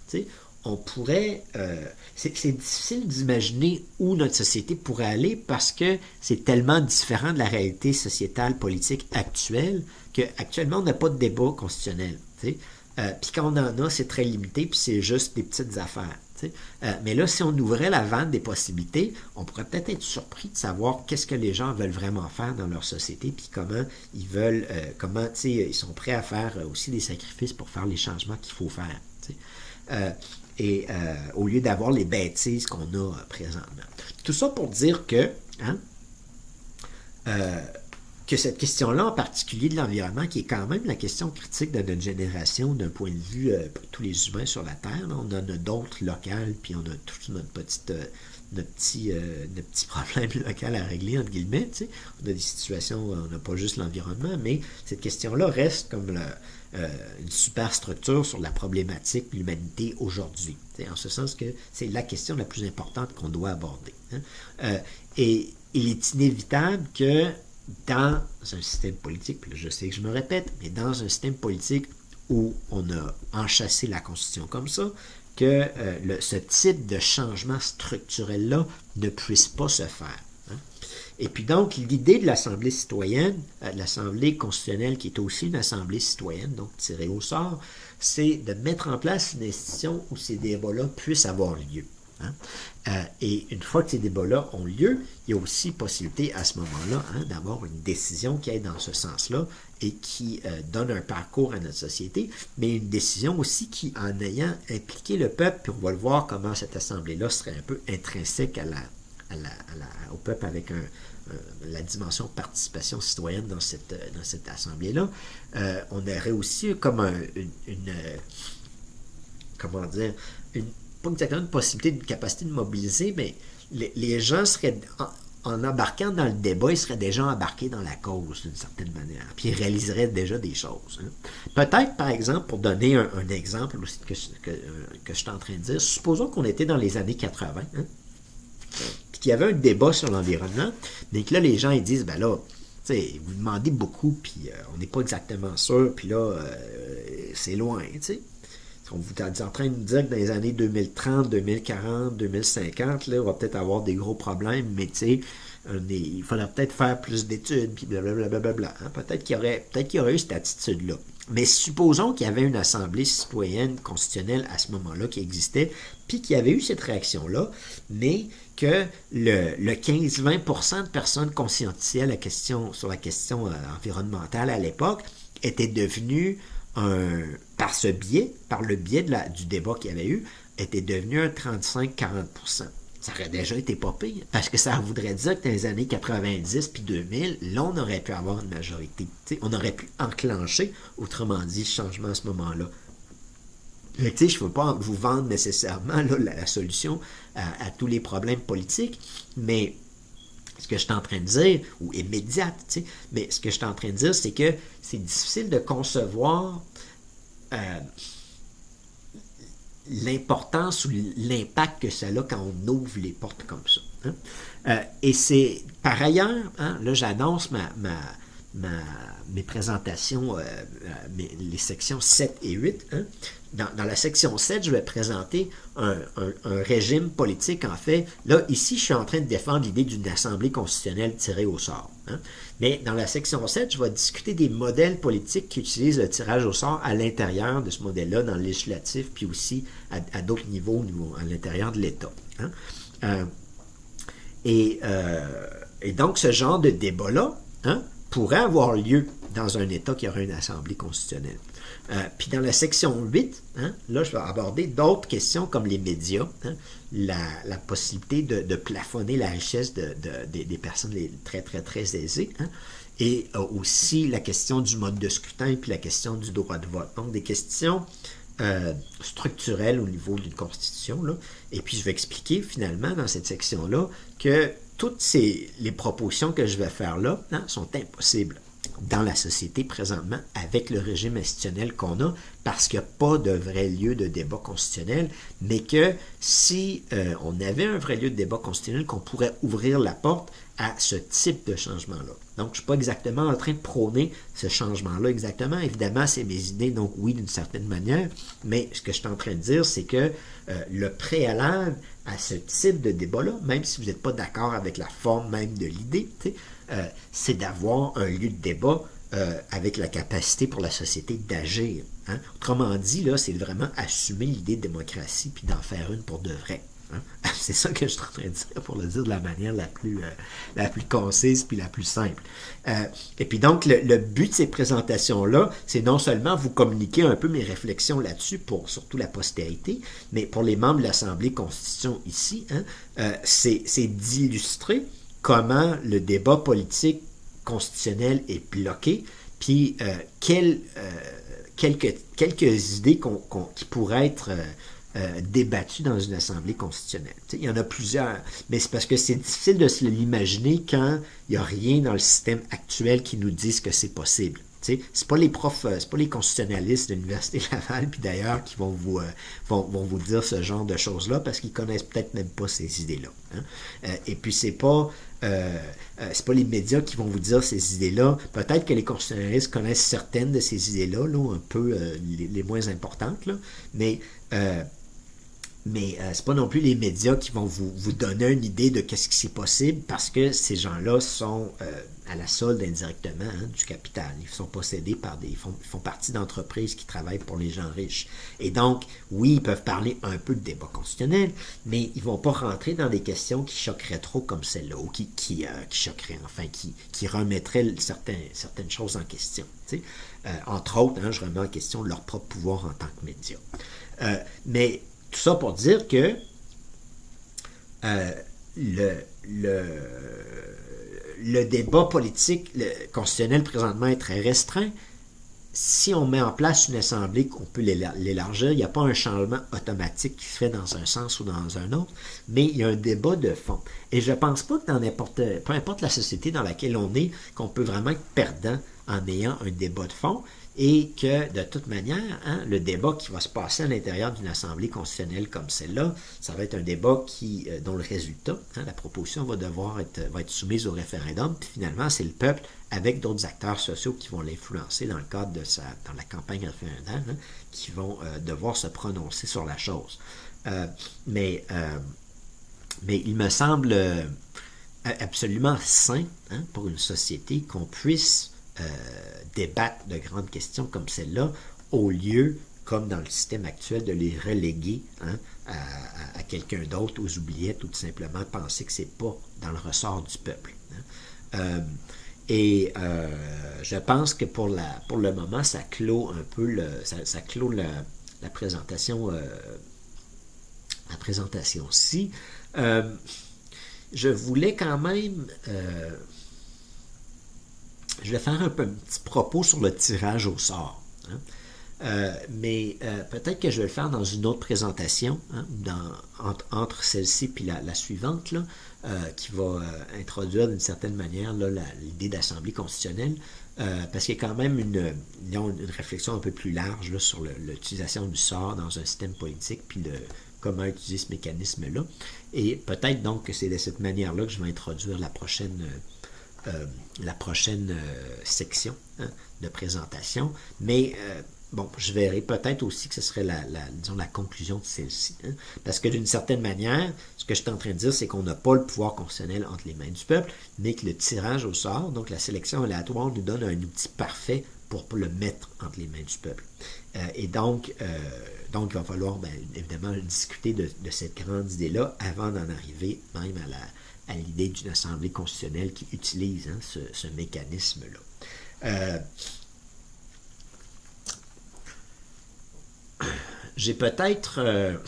on pourrait... c'est difficile d'imaginer où notre société pourrait aller parce que c'est tellement différent de la réalité sociétale, politique actuelle, qu'actuellement, on n'a pas de débat constitutionnel. Puis quand on en a, c'est très limité, puis c'est juste des petites affaires. Mais là, si on ouvrait la vanne des possibilités, on pourrait peut-être être surpris de savoir qu'est-ce que les gens veulent vraiment faire dans leur société, puis comment ils veulent, ils sont prêts à faire aussi des sacrifices pour faire les changements qu'il faut faire. Au lieu d'avoir les bêtises qu'on a présentement. Tout ça pour dire que cette question-là, en particulier de l'environnement, qui est quand même la question critique de notre génération d'un point de vue pour tous les humains sur la Terre, là, on en a d'autres locales, puis on a tout notre petit problème local à régler, entre guillemets. On a des situations où on n'a pas juste l'environnement, mais cette question-là reste comme une superstructure sur la problématique de l'humanité aujourd'hui. En ce sens que c'est la question la plus importante qu'on doit aborder. Et il est inévitable que dans un système politique, puis là je sais que je me répète, mais dans un système politique où on a enchâssé la Constitution comme ça, que ce type de changement structurel-là ne puisse pas se faire. Et puis donc, l'idée de l'Assemblée citoyenne, de l'Assemblée constitutionnelle, qui est aussi une Assemblée citoyenne, donc tirée au sort, c'est de mettre en place une institution où ces débats-là puissent avoir lieu. Et une fois que ces débats-là ont lieu, il y a aussi possibilité à ce moment-là d'avoir une décision qui est dans ce sens-là et qui donne un parcours à notre société, mais une décision aussi qui, en ayant impliqué le peuple, puis on va le voir comment cette assemblée-là serait un peu intrinsèque au peuple avec la dimension de participation citoyenne dans cette assemblée-là, on aurait aussi comme pas exactement une possibilité, une capacité de mobiliser, mais les gens seraient, en embarquant dans le débat, ils seraient déjà embarqués dans la cause d'une certaine manière, puis ils réaliseraient déjà des choses. Peut-être, par exemple, pour donner un exemple aussi que je suis en train de dire, supposons qu'on était dans les années 80, puis qu'il y avait un débat sur l'environnement, mais que là, les gens ils disent, ben là, vous demandez beaucoup, puis on n'est pas exactement sûr, puis là, c'est loin, tu sais. On vous est en train de nous dire que dans les années 2030, 2040, 2050, là, on va peut-être avoir des gros problèmes, mais tu sais, il faudrait peut-être faire plus d'études, puis blablabla. Peut-être qu'il y aurait eu cette attitude-là. Mais supposons qu'il y avait une assemblée citoyenne constitutionnelle à ce moment-là qui existait, puis qu'il y avait eu cette réaction-là, mais que le 15-20% de personnes conscientisées sur la question environnementale à l'époque étaient devenues par le biais du débat qu'il y avait eu, était devenu un 35-40%. Ça aurait déjà été pas pire, parce que ça voudrait dire que dans les années 90 puis 2000, là, on aurait pu avoir une majorité. T'sais, on aurait pu enclencher, autrement dit, ce changement à ce moment-là. Je ne veux pas vous vendre nécessairement là, la solution à tous les problèmes politiques, mais ce que je suis en train de dire, ou immédiate, mais ce que je suis en train de dire, c'est que c'est difficile de concevoir l'importance ou l'impact que ça a quand on ouvre les portes comme ça. Et c'est, par ailleurs, là j'annonce mes présentations, les sections 7 et 8. Dans la section 7, je vais présenter un régime politique, en fait. Là, ici, je suis en train de défendre l'idée d'une assemblée constitutionnelle tirée au sort. Mais dans la section 7, je vais discuter des modèles politiques qui utilisent le tirage au sort à l'intérieur de ce modèle-là, dans le législatif, puis aussi à d'autres niveaux, à l'intérieur de l'État. Et donc, ce genre de débat-là, pourrait avoir lieu dans un État qui aurait une assemblée constitutionnelle. Puis dans la section 8, là, je vais aborder d'autres questions comme les médias, la possibilité de plafonner la richesse des personnes très, très, très aisées, et aussi la question du mode de scrutin puis la question du droit de vote. Donc, des questions structurelles au niveau d'une constitution, là. Et puis, je vais expliquer finalement dans cette section-là que toutes les propositions que je vais faire là sont impossibles dans la société présentement avec le régime institutionnel qu'on a, parce qu'il n'y a pas de vrai lieu de débat constitutionnel, mais que si on avait un vrai lieu de débat constitutionnel, qu'on pourrait ouvrir la porte à ce type de changement-là. Donc, je ne suis pas exactement en train de prôner ce changement-là exactement. Évidemment, c'est mes idées, donc oui, d'une certaine manière, mais ce que je suis en train de dire, c'est que le préalable à ce type de débat-là, même si vous n'êtes pas d'accord avec la forme même de l'idée, c'est d'avoir un lieu de débat avec la capacité pour la société d'agir. Autrement dit, là, c'est vraiment assumer l'idée de démocratie puis d'en faire une pour de vrai. C'est ça que je suis en train de dire, pour le dire de la manière la plus concise puis la plus simple. Et puis donc, le but de ces présentations-là, c'est non seulement vous communiquer un peu mes réflexions là-dessus pour surtout la postérité, mais pour les membres de l'Assemblée Constitution ici, c'est d'illustrer comment le débat politique constitutionnel est bloqué, puis quelques idées qui pourraient être débattues dans une assemblée constitutionnelle. Il y en a plusieurs, mais c'est parce que c'est difficile de se l'imaginer quand il n'y a rien dans le système actuel qui nous dise que c'est possible. C'est pas les profs, c'est pas les constitutionnalistes de l'Université Laval, puis d'ailleurs, qui vont vous dire ce genre de choses-là, parce qu'ils connaissent peut-être même pas ces idées-là. Et puis c'est pas les médias qui vont vous dire ces idées-là. Peut-être que les constitutionnalistes connaissent certaines de ces idées-là, là, un peu les moins importantes, là, mais c'est pas non plus les médias qui vont vous donner une idée de qu'est-ce qui est possible, parce que ces gens-là sont à la solde indirectement du capital. Ils sont possédés par ils font partie d'entreprises qui travaillent pour les gens riches. Et donc, oui, ils peuvent parler un peu de débat constitutionnel, mais ils vont pas rentrer dans des questions qui choqueraient trop comme celle-là, ou qui choqueraient, enfin, qui remettraient certaines choses en question. Entre autres, je remets en question leur propre pouvoir en tant que médias. Mais tout ça pour dire que le débat politique constitutionnel présentement est très restreint. Si on met en place une assemblée qu'on peut l'élargir, il n'y a pas un changement automatique qui se fait dans un sens ou dans un autre, mais il y a un débat de fond. Et je ne pense pas que peu importe la société dans laquelle on est, qu'on peut vraiment être perdant en ayant un débat de fond, et que, de toute manière, le débat qui va se passer à l'intérieur d'une assemblée constitutionnelle comme celle-là, ça va être un débat dont le résultat, la proposition va être soumise au référendum, puis finalement, c'est le peuple, avec d'autres acteurs sociaux qui vont l'influencer dans le cadre dans la campagne référendaire, qui vont devoir se prononcer sur la chose. Mais il me semble absolument sain pour une société qu'on puisse débattre de grandes questions comme celle-là, au lieu, comme dans le système actuel, de les reléguer à quelqu'un d'autre, aux oubliettes, ou tout simplement penser que c'est pas dans le ressort du peuple. Je pense que pour le moment, ça clôt un peu ça clôt la présentation-ci. Je voulais quand même je vais faire un petit propos sur le tirage au sort. Mais peut-être que je vais le faire dans une autre présentation, entre celle-ci et la suivante, là, qui va introduire d'une certaine manière là, l'idée d'assemblée constitutionnelle, parce qu'il y a quand même une réflexion un peu plus large là, sur l'utilisation du sort dans un système politique, puis comment utiliser ce mécanisme-là. Et peut-être donc que c'est de cette manière-là que je vais introduire la prochaine section de présentation, mais je verrai peut-être aussi que ce serait la conclusion de celle-ci, parce que d'une certaine manière, ce que je suis en train de dire, c'est qu'on n'a pas le pouvoir constitutionnel entre les mains du peuple, mais que le tirage au sort, donc la sélection aléatoire, nous donne un outil parfait pour le mettre entre les mains du peuple. Et donc, donc, il va falloir, évidemment, discuter de cette grande idée-là avant d'en arriver même à l'idée d'une assemblée constitutionnelle qui utilise ce mécanisme-là. J'ai peut-être...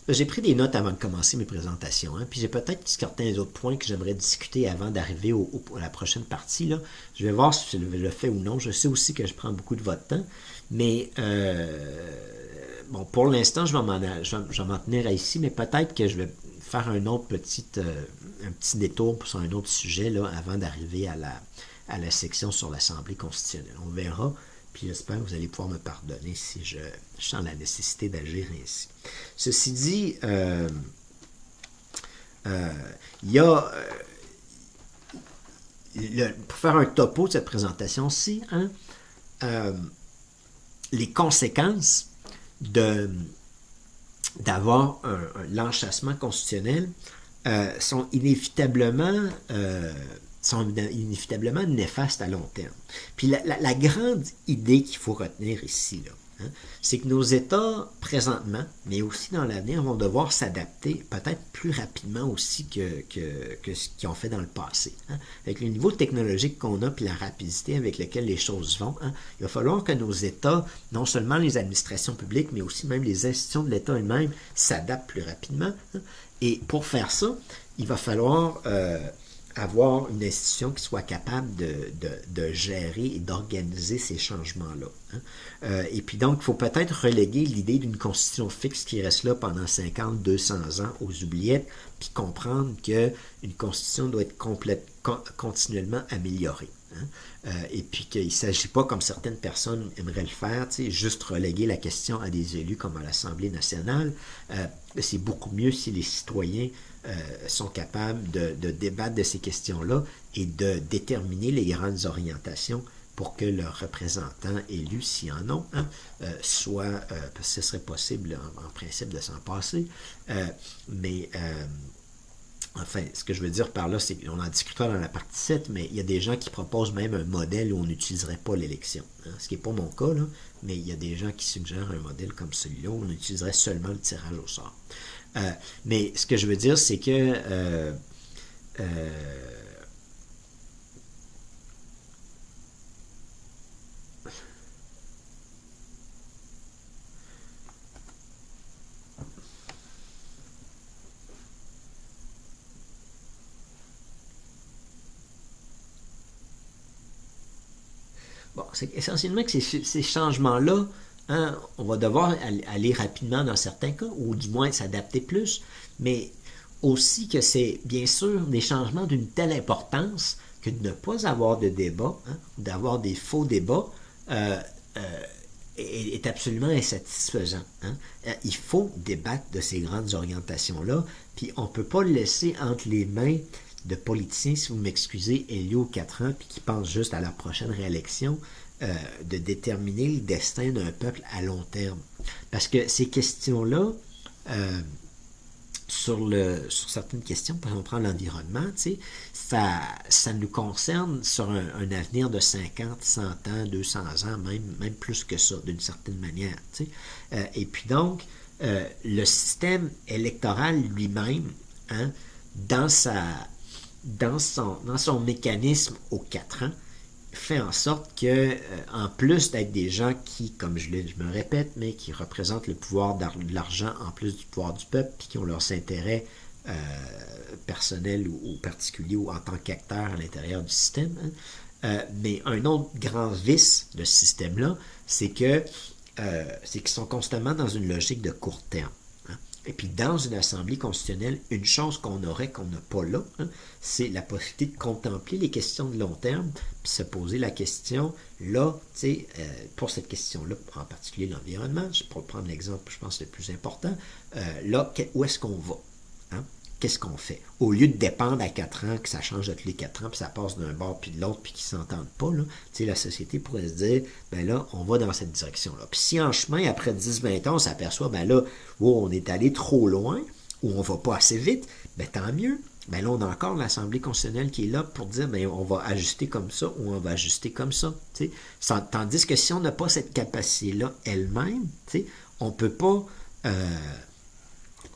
j'ai pris des notes avant de commencer mes présentations, puis j'ai peut-être certains autres points que j'aimerais discuter avant d'arriver à la prochaine partie, là. Je vais voir si je le fais ou non. Je sais aussi que je prends beaucoup de votre temps, mais bon, pour l'instant, je vais m'en tenir à ici, mais peut-être que je vais faire un petit détour sur un autre sujet là, avant d'arriver à la section sur l'Assemblée constitutionnelle. On verra. Puis j'espère que vous allez pouvoir me pardonner si je sens la nécessité d'agir ainsi. Ceci dit, il y a, pour faire un topo de cette présentation-ci, les conséquences d'avoir l'enchâssement constitutionnel sont inévitablement néfastes à long terme. Puis la grande idée qu'il faut retenir ici, là, c'est que nos États, présentement, mais aussi dans l'avenir, vont devoir s'adapter peut-être plus rapidement aussi que ce qu'ils ont fait dans le passé. Avec le niveau technologique qu'on a et la rapidité avec laquelle les choses vont, il va falloir que nos États, non seulement les administrations publiques, mais aussi même les institutions de l'État elles-mêmes, s'adaptent plus rapidement. Et pour faire ça, il va falloir avoir une institution qui soit capable de gérer et d'organiser ces changements-là. Et puis donc, il faut peut-être reléguer l'idée d'une constitution fixe qui reste là pendant 50, 200 ans aux oubliettes, puis comprendre qu'une constitution doit être continuellement améliorée. Et puis qu'il ne s'agit pas, comme certaines personnes aimeraient le faire, juste reléguer la question à des élus comme à l'Assemblée nationale. C'est beaucoup mieux si les citoyens sont capables de débattre de ces questions-là et de déterminer les grandes orientations pour que leurs représentants élus, s'ils en ont, soient, parce que ce serait possible en principe de s'en passer, mais enfin, ce que je veux dire par là, c'est qu'on en discutera dans la partie 7, mais il y a des gens qui proposent même un modèle où on n'utiliserait pas l'élection. Ce qui n'est pas mon cas, là, mais il y a des gens qui suggèrent un modèle comme celui-là où on utiliserait seulement le tirage au sort. Mais ce que je veux dire, c'est que bon, c'est essentiellement que ces changements-là, on va devoir aller rapidement dans certains cas, ou du moins s'adapter plus, mais aussi que c'est bien sûr des changements d'une telle importance que de ne pas avoir de débat, d'avoir des faux débats, est absolument insatisfaisant. Il faut débattre de ces grandes orientations-là, puis on ne peut pas le laisser entre les mains de politiciens, si vous m'excusez, Elio 4 ans, puis qui pensent juste à leur prochaine réélection, de déterminer le destin d'un peuple à long terme. Parce que ces questions-là, sur certaines questions, par exemple, on prend l'environnement, ça nous concerne sur un avenir de 50, 100 ans, 200 ans, même plus que ça, d'une certaine manière. Et puis donc, le système électoral lui-même, dans son mécanisme aux 4 ans, fait en sorte que, en plus d'être des gens qui, comme je me répète, mais qui représentent le pouvoir de l'argent en plus du pouvoir du peuple, puis qui ont leurs intérêts personnels ou particuliers ou en tant qu'acteurs à l'intérieur du système, mais un autre grand vice de ce système-là, c'est qu'ils sont constamment dans une logique de court terme. Et puis, dans une assemblée constitutionnelle, une chose qu'on n'a pas là, c'est la possibilité de contempler les questions de long terme, puis se poser la question, là, pour cette question-là, en particulier l'environnement, pour prendre l'exemple, je pense, le plus important, là, où est-ce qu'on va? Qu'est-ce qu'on fait? Au lieu de dépendre à 4 ans, que ça change de tous les 4 ans, puis ça passe d'un bord puis de l'autre, puis qu'ils ne s'entendent pas, là, la société pourrait se dire, ben là, on va dans cette direction-là. Puis si en chemin, après 10-20 ans, on s'aperçoit, ben là, on est allé trop loin, ou on ne va pas assez vite, ben tant mieux. ben là, on a encore l'Assemblée constitutionnelle qui est là pour dire, ben, on va ajuster comme ça ou on va ajuster comme ça. Tu sais. Tandis que si on n'a pas cette capacité-là elle-même, tu sais, on peut pas,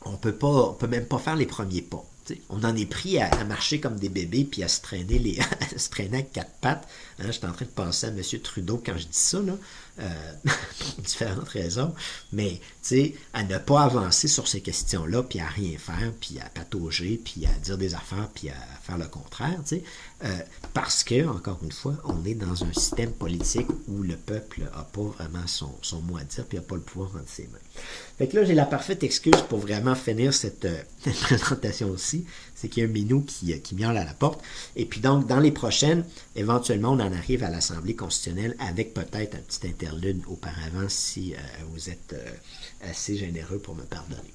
on peut même pas faire les premiers pas. T'sais. On en est pris à marcher comme des bébés puis à se traîner à se traîner avec quatre pattes. Hein, je suis en train de penser à M. Trudeau quand je dis ça, là, pour différentes raisons. Mais à ne pas avancer sur ces questions-là, puis à rien faire, puis à patauger, puis à dire des affaires, puis à faire le contraire. Parce que, encore une fois, on est dans un système politique où le peuple n'a pas vraiment son mot à dire, puis n'a pas le pouvoir entre ses mains. Fait que là, j'ai la parfaite excuse pour vraiment finir cette présentation aussi, c'est qu'il y a un minou qui miaule à la porte. Et puis donc, dans les prochaines, éventuellement, on en arrive à l'Assemblée constitutionnelle avec peut-être un petit interlude auparavant si vous êtes assez généreux pour me pardonner.